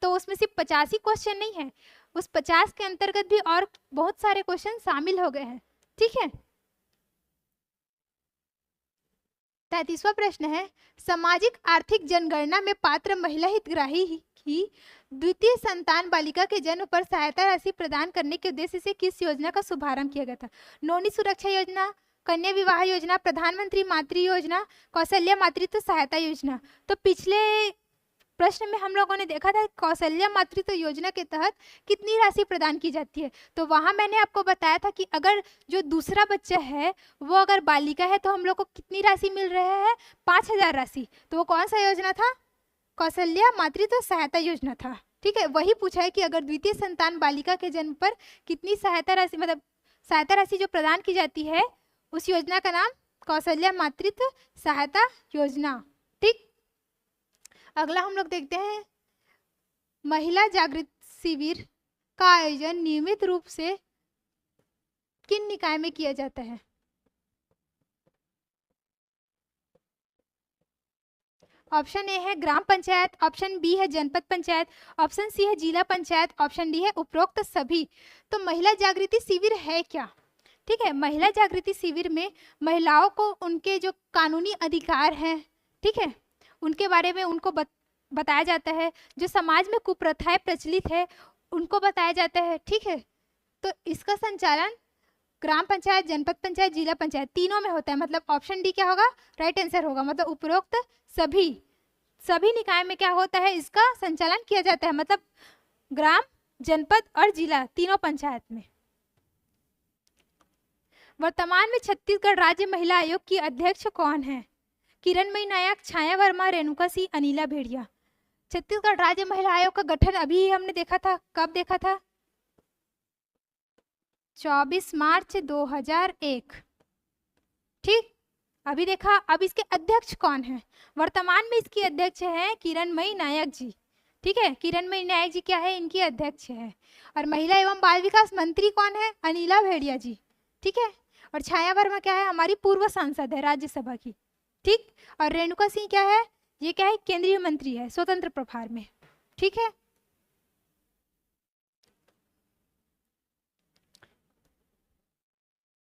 तो उसमें सिर्फ 85 क्वेश्चन नहीं है, उस 50 के अंतर्गत भी और बहुत सारे क्वेश्चन शामिल हो गए हैं, ठीक है। 33वां प्रश्न है, सामाजिक आर्थिक जनगणना में पात्र महिला हितग्राही की द्वितीय संतान बालिका के जन्म पर सहायता राशि प्रदान करने के उद्देश्य से किस योजना का शुभारंभ किया गया था? नौनी सुरक्षा योजना, कन्या विवाह योजना, प्रधानमंत्री मातृ योजना, कौशल्या मातृत्व सहायता योजना। तो पिछले प्रश्न में हम लोगों ने देखा था कौशल्या मातृत्व योजना के तहत कितनी राशि प्रदान की जाती है। तो वहां मैंने आपको बताया था कि अगर जो दूसरा बच्चा है वो अगर बालिका है तो हम लोग को कितनी राशि मिल रहा है? 5,000 राशि। तो वो कौन सा योजना था? कौशल्या मातृत्व सहायता योजना था। ठीक है, वही पूछा है कि अगर द्वितीय संतान बालिका के जन्म पर कितनी सहायता राशि, मतलब सहायता राशि जो प्रदान की जाती है, उस योजना का नाम कौशल्या मातृत्व सहायता योजना। ठीक, अगला हम लोग देखते हैं महिला जागृति शिविर का आयोजन नियमित रूप से किन निकाय में किया जाता है? ऑप्शन ए है ग्राम पंचायत, ऑप्शन बी है जनपद पंचायत, ऑप्शन सी है जिला पंचायत, ऑप्शन डी है उपरोक्त सभी। तो महिला जागृति शिविर है क्या? ठीक है, महिला जागृति शिविर में महिलाओं को उनके जो कानूनी अधिकार हैं, ठीक है, उनके बारे में उनको बताया जाता है। जो समाज में कुप्रथाएं प्रचलित है उनको बताया जाता है। ठीक है, तो इसका संचालन ग्राम पंचायत, जनपद पंचायत, जिला पंचायत तीनों में होता है। मतलब ऑप्शन डी क्या होगा? राइट आंसर होगा। मतलब उपरोक्त सभी निकाय में क्या होता है? इसका संचालन किया जाता है। मतलब ग्राम, जनपद और जिला तीनों पंचायत में। वर्तमान में छत्तीसगढ़ राज्य महिला आयोग की अध्यक्ष कौन है? किरणमयी नायक, छाया वर्मा, रेणुका सिंह, अनिला भेड़िया। छत्तीसगढ़ राज्य महिला आयोग का गठन अभी हमने देखा था। कब देखा था? 24 मार्च 2001। ठीक, अभी देखा। अब इसके अध्यक्ष कौन है? वर्तमान में इसकी अध्यक्ष है किरणमयी नायक जी। ठीक है, किरणमयी नायक जी क्या है? इनकी अध्यक्ष है। और महिला एवं बाल विकास मंत्री कौन है? अनिला भेड़िया जी। ठीक है, और छाया वर्मा क्या है? हमारी पूर्व सांसद है राज्यसभा की। ठीक, और रेणुका सिंह क्या है? ये क्या है? केंद्रीय मंत्री है स्वतंत्र प्रभार में। ठीक है,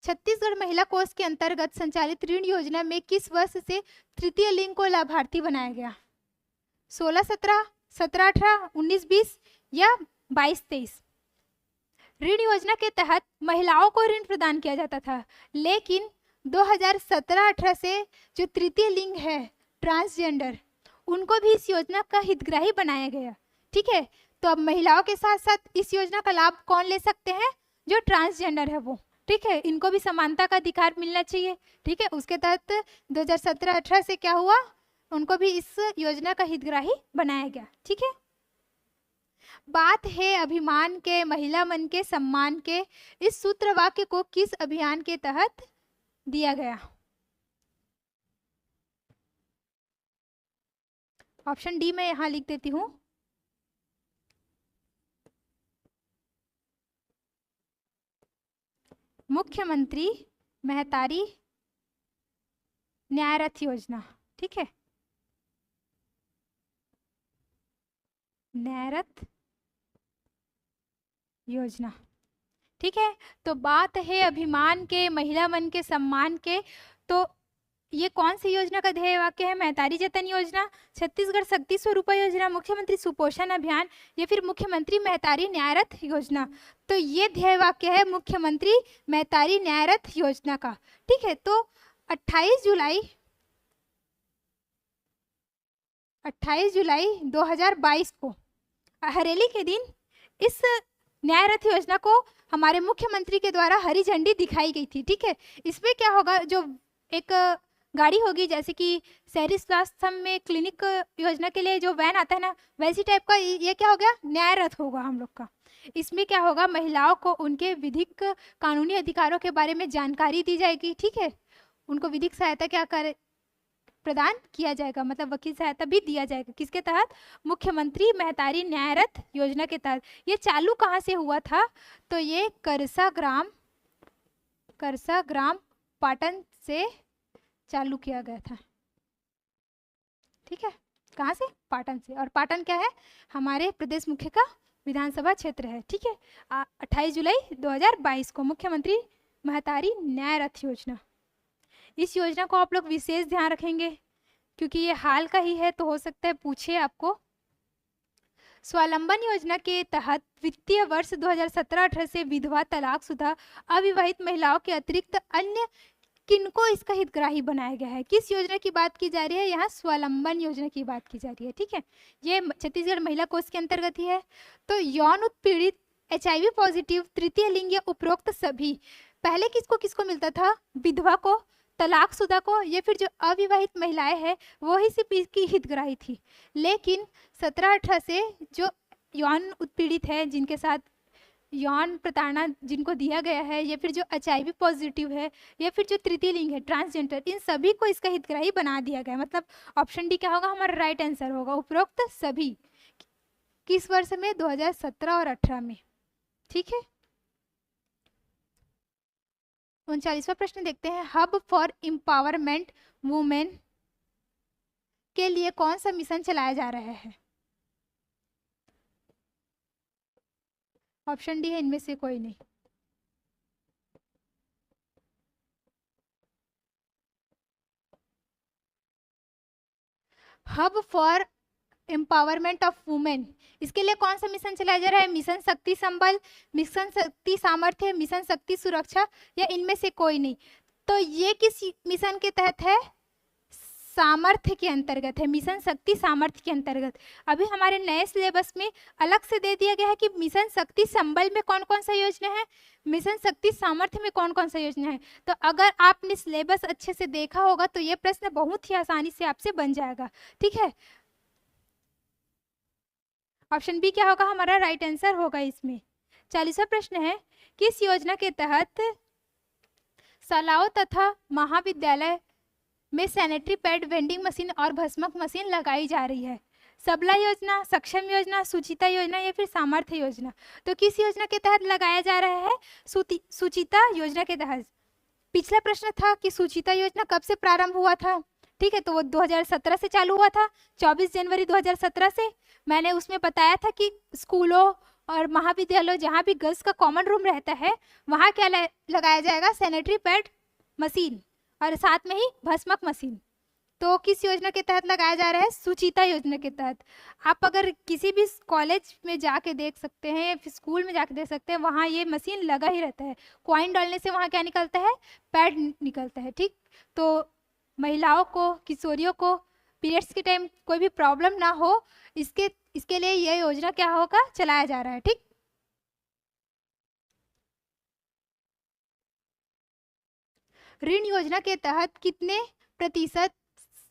छत्तीसगढ़ महिला कोष के अंतर्गत संचालित ऋण योजना में किस वर्ष से तृतीय लिंग को लाभार्थी बनाया गया? 16-17, 17-18, 19-20 या 22-23? ऋण योजना के तहत महिलाओं को ऋण प्रदान किया जाता था, लेकिन 2017-18 से जो तृतीय लिंग है, ट्रांसजेंडर, उनको भी इस योजना का हितग्राही बनाया गया। ठीक है, तो अब महिलाओं के साथ साथ इस योजना का लाभ कौन ले सकते हैं? जो ट्रांसजेंडर है वो। ठीक है, इनको भी समानता का अधिकार मिलना चाहिए। ठीक है, उसके तहत 2017-18 से क्या हुआ? उनको भी इस योजना का हितग्राही बनाया गया। ठीक है, बात है अभिमान के, महिला मन के, सम्मान के, इस सूत्र वाक्य को किस अभियान के तहत दिया गया? ऑप्शन डी मैं यहां लिख देती हूं। मुख्यमंत्री महतारी न्याय रथ योजना। ठीक है, न्याय रथ योजना। ठीक है, तो बात है अभिमान के, महिला मन के, सम्मान के। तो ये कौन सी योजना का ध्येय वाक्य है? महतारी जतन योजना, छत्तीसगढ़ शक्ति स्वरूपा योजना, मुख्यमंत्री सुपोषण अभियान या फिर मुख्यमंत्री महतारी न्याय रथ योजना। तो ये ध्याय वाक्य है मुख्यमंत्री महतारी न्याय रथ योजना का। ठीक है, तो 28 जुलाई 2022 को हरेली के दिन इस न्याय रथ योजना को हमारे मुख्यमंत्री के द्वारा हरी झंडी दिखाई गई थी। ठीक है, इसमें क्या होगा? जो एक गाड़ी होगी, जैसे कि शहरी स्वास्थ्य में क्लिनिक योजना के लिए जो वैन आता है ना, वैसी टाइप का ये क्या हो गया? न्याय रथ होगा हम लोग का। इसमें क्या होगा? महिलाओं को उनके विधिक कानूनी अधिकारों के बारे में जानकारी दी जाएगी। ठीक है, उनको विधिक सहायता क्या करे प्रदान किया जाएगा, मतलब वकील सहायता भी दिया जाएगा। किसके तहत? मुख्यमंत्री महतारी न्याय रथ योजना के तहत। ये चालू कहाँ से हुआ था? तो ये करसा ग्राम पाटन से चालू किया गया था। ठीक है, कहाँ से? पाटन से। और पाटन क्या है? हमारे प्रदेश मुख्य का विधानसभा क्षेत्र है। ठीक है, 28 जुलाई 2022 को मुख्यमंत्री महतारी न्याय रथ योजना। इस योजना को आप लोग विशेष ध्यान रखेंगे क्योंकि ये हाल का ही है, तो हो सकता है पूछे आपको। स्वावलंबन योजना के तहत वित्तीय वर्ष 2017-18 से विधवा, तलाकशुदा, अविवाहित महिलाओं के अतिरिक्त अन्य किनको इसका हितग्राही बनाया गया है? किस योजना की बात की जा रही है? यहाँ स्वावलंबन योजना की बात की जा रही है। ठीक है, ये छत्तीसगढ़ महिला कोष के अंतर्गत ही है। तो यौन उत्पीड़ित, HIV पॉजिटिव, तृतीय लिंग या उपरोक्त सभी। पहले किसको किसको मिलता था? विधवा को, तलाकशुदा को, या फिर जो अविवाहित महिलाएं हैं वो ही सिर्फ इसकी हितग्राही थी। लेकिन 17-18 से जो यौन उत्पीड़ित है, जिनके साथ यौन प्रताड़ना जिनको दिया गया है, या फिर जो HIV पॉजिटिव है, या फिर जो तृतीय लिंग है, ट्रांसजेंडर, इन सभी को इसका हितग्राही बना दिया गया है। मतलब ऑप्शन डी क्या होगा? हमारा राइट आंसर होगा उपरोक्त सभी। किस वर्ष में? 2017 और 18 में। ठीक है, 39वां प्रश्न देखते हैं। हब फॉर एम्पावरमेंट वुमेन के लिए कौन सा मिशन चलाया जा रहा है? ऑप्शन डी है इनमें से कोई नहीं। Hub for empowerment of women, इसके लिए कौन सा मिशन चलाया जा रहा है? मिशन शक्ति संबल, मिशन शक्ति सामर्थ्य, मिशन शक्ति सुरक्षा, या इनमें से कोई नहीं। तो ये किस मिशन के तहत है? सामर्थ्य के अंतर्गत है, मिशन शक्ति सामर्थ्य के अंतर्गत। अभी हमारे नए सिलेबस में अलग से दे दिया गया है कि मिशन शक्ति संबल में कौन कौन सा योजना है, मिशन शक्ति सामर्थ्य में कौन कौन सा योजना है। तो अगर आपने सिलेबस अच्छे से देखा होगा तो ये प्रश्न बहुत ही आसानी से आपसे बन जाएगा। ठीक है, ऑप्शन बी क्या होगा? हमारा राइट आंसर होगा इसमें। 40वां प्रश्न है। किस योजना के तहत शालाओं तथा महाविद्यालय में सैनिटरी पैड, वेंडिंग मशीन और भस्मक मशीन लगाई जा रही है? सबला योजना, सक्षम योजना, सुचिता योजना, या फिर सामर्थ्य योजना? तो किस योजना के तहत लगाया जा रहा है? सुचिता योजना के तहत। पिछला प्रश्न था कि सुचिता योजना कब से प्रारंभ हुआ था? ठीक है, तो वो 2017 से चालू हुआ था, 24 जनवरी 2017 से। मैंने उसमें बताया था कि स्कूलों और महाविद्यालयों जहाँ भी गर्ल्स का कॉमन रूम रहता है वहाँ क्या लगाया जाएगा? सैनिटरी पैड मशीन और साथ में ही भस्मक मशीन। तो किस योजना के तहत लगाया जा रहा है? सुचिता योजना के तहत। आप अगर किसी भी कॉलेज में जाके देख सकते हैं या फिर स्कूल में जाके देख सकते हैं, वहाँ ये मशीन लगा ही रहता है। कॉइन डालने से वहाँ क्या निकलता है? पैड निकलता है। ठीक, तो महिलाओं को, किशोरियों को पीरियड्स के टाइम कोई भी प्रॉब्लम ना हो, इसके लिए यह योजना क्या होगा? चलाया जा रहा है। ठीक, ऋण योजना के तहत कितने प्रतिशत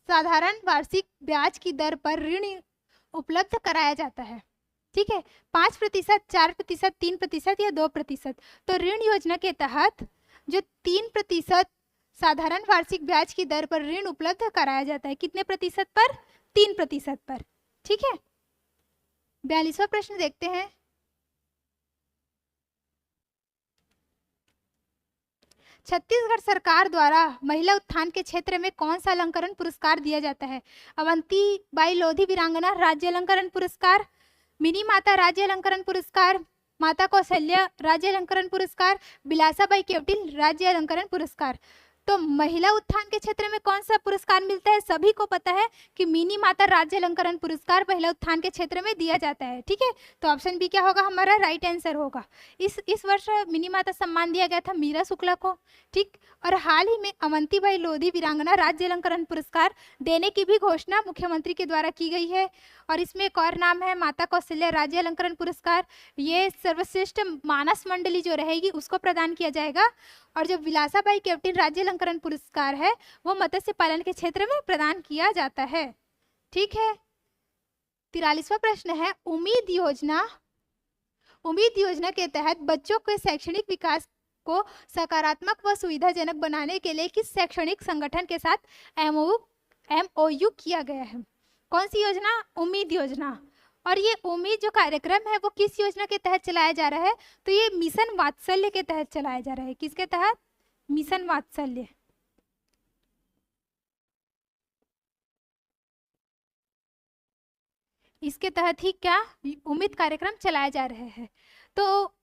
साधारण वार्षिक ब्याज की दर पर ऋण उपलब्ध कराया जाता है? ठीक है, 5%, 4%, 3% या 2%। तो ऋण योजना के तहत जो 3% साधारण वार्षिक ब्याज की दर पर ऋण उपलब्ध कराया जाता है, कितने प्रतिशत पर? 3% पर। ठीक है, 42वां प्रश्न देखते हैं। छत्तीसगढ़ सरकार द्वारा महिला उत्थान के क्षेत्र में कौन सा अलंकरण पुरस्कार दिया जाता है? अवंती बाई लोधी वीरांगना राज्य अलंकरण पुरस्कार, मिनी माता राज्य अलंकरण पुरस्कार, माता कौशल्या राज्य अलंकरण पुरस्कार, बिलासाबाई केवटिल राज्य अलंकरण पुरस्कार। तो महिला उत्थान के क्षेत्र में कौन सा पुरस्कार मिलता है? सभी को पता है कि मिनी माता राज्य अलंकरण पुरस्कार महिला उत्थान के क्षेत्र में दिया जाता है। ठीक है, तो ऑप्शन बी क्या होगा? हमारा राइट आंसर होगा। इस वर्ष मिनी माता सम्मान दिया गया था मीरा शुक्ला को। ठीक, और हाल ही में अवंतीबाई लोधी वीरांगना राज्य अलंकरण पुरस्कार देने की भी घोषणा मुख्यमंत्री के द्वारा की गई है। और इसमें एक और नाम है माता कौशल्या राज्य अलंकरण पुरस्कार। ये सर्वश्रेष्ठ मानस मंडली जो रहेगी उसको प्रदान किया जाएगा। और जो विलासाबाई केवटिन राज्य अलंकरण पुरस्कार है वो मत्स्य पालन के क्षेत्र में प्रदान किया जाता है। ठीक है, 43वां प्रश्न है। उम्मीद योजना के तहत बच्चों के शैक्षणिक विकास को सकारात्मक व सुविधाजनक बनाने के लिए किस शैक्षणिक संगठन के साथ MOU किया गया है? कौन सी योजना? उम्मीद योजना। और ये उम्मीद जो कार्यक्रम है वो किस योजना के तहत चलाया जा रहा है? तो ये मिशन वात्सल्य के तहत चलाया जा रहा है। किसके तहत? मिशन वात्सल्य। इसके तहत ही क्या उम्मीद कार्यक्रम चलाया जा रहा है। तो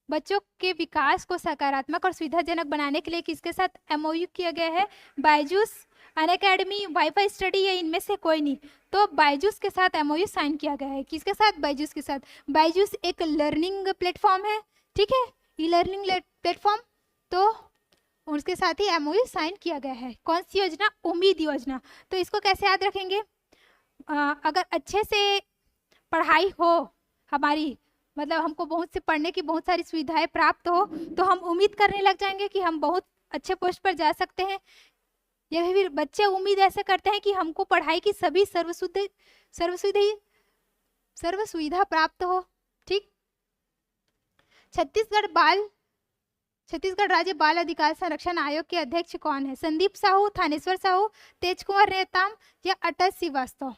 बच्चों के विकास को सकारात्मक और सुविधाजनक बनाने के लिए किसके साथ MOU किया गया है? बायजूस अनअकैडमी, वाईफाई स्टडी या इनमें से कोई नहीं। तो बायजूस के साथ एमओयू साइन किया गया है। किसके साथ? बायजूस के साथ। बायजूस एक लर्निंग प्लेटफॉर्म है, ठीक है, ई लर्निंग प्लेटफॉर्म। तो उसके साथ ही एमओयू साइन किया गया है। कौन सी योजना? उम्मीद योजना। तो इसको कैसे याद रखेंगे? अगर अच्छे से पढ़ाई हो हमारी, मतलब हमको बहुत से पढ़ने की बहुत सारी सुविधाएं प्राप्त हो, तो हम उम्मीद करने लग जाएंगे कि हम बहुत अच्छे पोस्ट पर जा सकते हैं। या फिर बच्चे उम्मीद ऐसे करते हैं कि हमको पढ़ाई की सभी सर्व सुविधा प्राप्त हो। ठीक। छत्तीसगढ़ राज्य बाल अधिकार संरक्षण आयोग के अध्यक्ष कौन है? संदीप साहू, थानेश्वर साहू, तेज कुंवर नेताम या अटल श्रीवास्तव?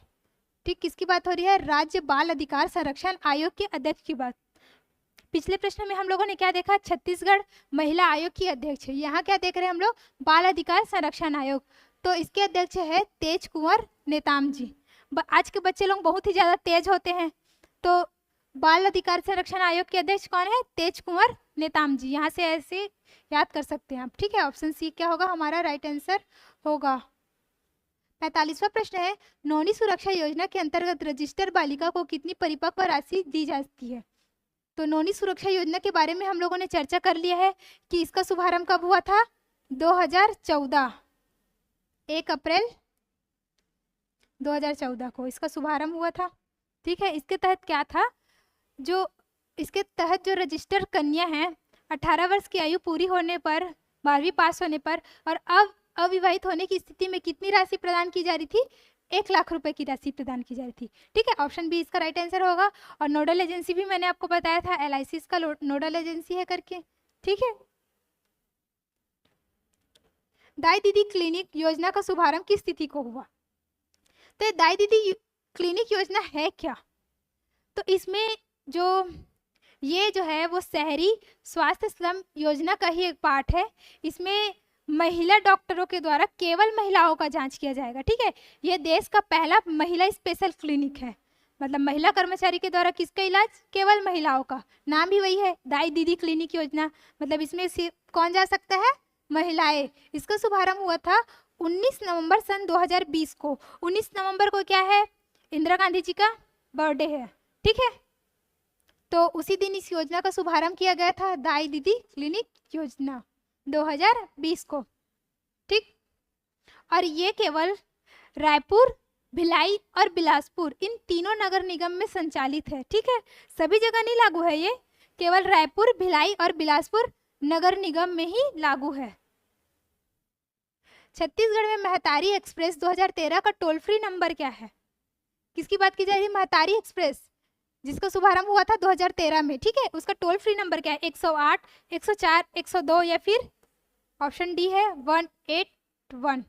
ठीक, किसकी बात हो रही है? राज्य बाल अधिकार संरक्षण आयोग के अध्यक्ष की बात। पिछले प्रश्न में हम लोगों ने क्या देखा? छत्तीसगढ़ महिला आयोग की अध्यक्ष है। यहाँ क्या देख रहे हैं हम लोग? बाल अधिकार संरक्षण आयोग। तो इसके अध्यक्ष है तेज कुंवर नेताम जी। आज के बच्चे लोग बहुत ही ज्यादा तेज होते हैं, तो बाल अधिकार संरक्षण आयोग के अध्यक्ष कौन है? तेज कुंवर नेताम जी। यहाँ से ऐसे याद कर सकते हैं आप। ठीक है, ऑप्शन सी क्या होगा हमारा राइट आंसर होगा। 45वां प्रश्न है, नौनी सुरक्षा योजना के अंतर्गत रजिस्टर बालिका को कितनी परिपक्व राशि दी जाती है? तो नौनी सुरक्षा योजना के बारे में हम लोगों ने चर्चा कर लिया है कि इसका शुभारंभ कब हुआ था? 2014, 1 अप्रैल 2014 को इसका शुभारंभ हुआ था। ठीक है, इसके तहत क्या था? इसके तहत जो रजिस्टर कन्या हैं 18 वर्ष की आयु पूरी होने पर, 12वीं पास होने पर और अब अविवाहित होने की स्थिति में कितनी राशि प्रदान की जा रही थी? 1 लाख रुपए की राशि प्रदान की जा रही थी। ठीक है, ऑप्शन बी इसका राइट आंसर होगा। और नोडल एजेंसी भी मैंने आपको बताया था, LIC इसका नोडल एजेंसी है करके। ठीक है, दाई दीदी क्लिनिक योजना का शुभारंभ किस तिथि को हुआ? तो दाई दीदी क्लिनिक योजना है क्या? तो इसमें ये जो है वो शहरी स्वास्थ्य स्लम योजना का ही एक पार्ट है। इसमें महिला डॉक्टरों के द्वारा केवल महिलाओं का जांच किया जाएगा। ठीक है, ये देश का पहला महिला स्पेशल क्लिनिक है। मतलब महिला कर्मचारी के द्वारा किसका इलाज? केवल महिलाओं का। नाम भी वही है, दाई दीदी क्लिनिक योजना। मतलब इसमें कौन जा सकता है? महिलाएं। इसका शुभारंभ हुआ था 19 नवंबर सन 2020 को। 19 नवंबर को क्या है? इंदिरा गांधी जी का बर्थडे है। ठीक है, तो उसी दिन इस योजना का शुभारंभ किया गया था, दाई दीदी क्लिनिक योजना 2020 को। ठीक, और ये केवल रायपुर, भिलाई और बिलासपुर इन तीनों नगर निगम में संचालित है। ठीक है, सभी जगह नहीं लागू है, ये केवल रायपुर, भिलाई और बिलासपुर नगर निगम में ही लागू है। छत्तीसगढ़ में महतारी एक्सप्रेस 2013 का टोल फ्री नंबर क्या है? किसकी बात की जा रही है? महतारी एक्सप्रेस, जिसका शुभारंभ हुआ था 2013 में। ठीक है, उसका टोल फ्री नंबर क्या है? 108, 104, 102 या फिर ऑप्शन डी है 181।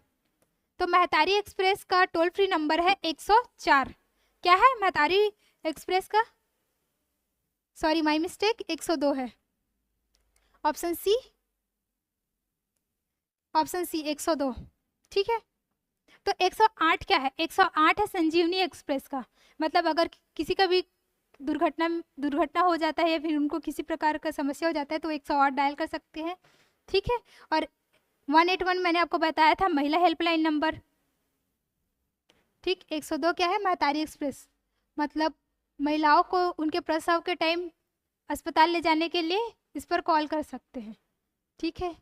तो महतारी एक्सप्रेस का टोल फ्री नंबर है 104। क्या है महतारी एक्सप्रेस का? सॉरी माय मिस्टेक, 102 है। Option C 102। ठीक है, तो 108 क्या है? 108 है संजीवनी एक्सप्रेस का। मतलब अगर किसी का भी दुर्घटना हो जाता है या फिर उनको किसी प्रकार का समस्या हो जाता है तो 108 डायल कर सकते हैं। ठीक है, और 181 मैंने आपको बताया था महिला हेल्पलाइन नंबर। ठीक, 102 क्या है? महतारी एक्सप्रेस। मतलब महिलाओं को उनके प्रसव के टाइम अस्पताल ले जाने के लिए इस पर कॉल कर सकते हैं। ठीक है,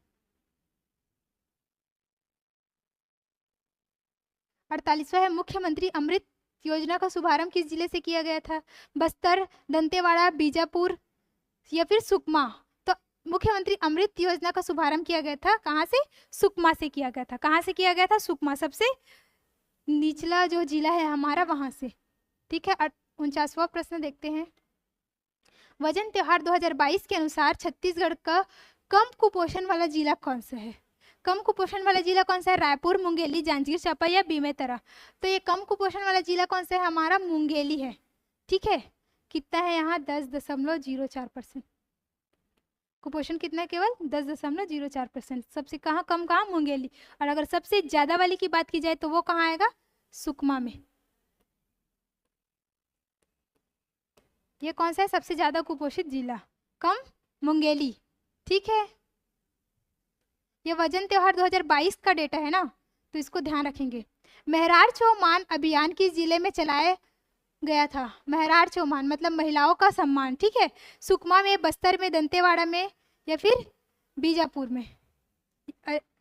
48वां है, मुख्यमंत्री अमृत योजना का शुभारंभ किस जिले से किया गया था? बस्तर, दंतेवाड़ा, बीजापुर या फिर सुकमा? तो मुख्यमंत्री अमृत योजना का शुभारंभ किया गया था कहाँ से? सुकमा से किया गया था। कहाँ से किया गया था? सुकमा, सबसे निचला जो जिला है हमारा, वहां से। ठीक है, 49वां प्रश्न देखते हैं। वजन त्योहार 2022 के अनुसार छत्तीसगढ़ का कम कुपोषण वाला जिला कौन सा है? कम कुपोषण वाला जिला कौन सा है? रायपुर, मुंगेली, जांजगीर चांपा या बेमेतरा? तो ये कम कुपोषण वाला जिला कौन सा है? हमारा मुंगेली है। ठीक है, कितना है यहाँ? 10.04%। कुपोषण कितना है? केवल 10.04%। सबसे कम कहाँ? मुंगेली। और अगर सबसे ज्यादा वाली की बात की जाए तो वो कहाँ आएगा? सुकमा में। ये कौन सा है सबसे ज्यादा कुपोषित जिला? कम, मुंगेली। ठीक है, ये वजन त्योहार 2022 का डेटा है ना, तो इसको ध्यान रखेंगे। महरार चौमान अभियान किस जिले में चलाया गया था? महरार चौमान मतलब महिलाओं का सम्मान, ठीक है। सुकमा में, बस्तर में, दंतेवाड़ा में या फिर बीजापुर में,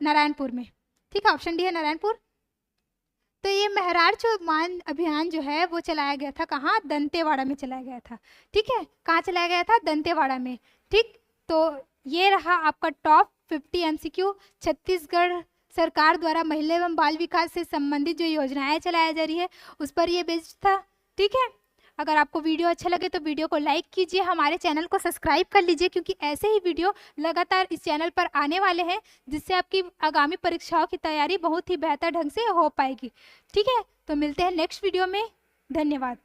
नारायणपुर में, ठीक है। ऑप्शन डी है नारायणपुर। तो ये महरार चौमान अभियान जो है वो चलाया गया था कहाँ? दंतेवाड़ा में चलाया गया था, ठीक है। कहाँ चलाया गया था? दंतेवाड़ा में, ठीक। तो ये रहा आपका टॉप 50 MCQ। छत्तीसगढ़ सरकार द्वारा महिला एवं बाल विकास से संबंधित जो योजनाएं चलाई जा रही है उस पर ये बेस्ड था, ठीक है। अगर आपको वीडियो अच्छा लगे तो वीडियो को लाइक कीजिए, हमारे चैनल को सब्सक्राइब कर लीजिए, क्योंकि ऐसे ही वीडियो लगातार इस चैनल पर आने वाले हैं जिससे आपकी आगामी परीक्षाओं की तैयारी बहुत ही बेहतर ढंग से हो पाएगी, ठीक है। तो मिलते हैं नेक्स्ट वीडियो में। धन्यवाद।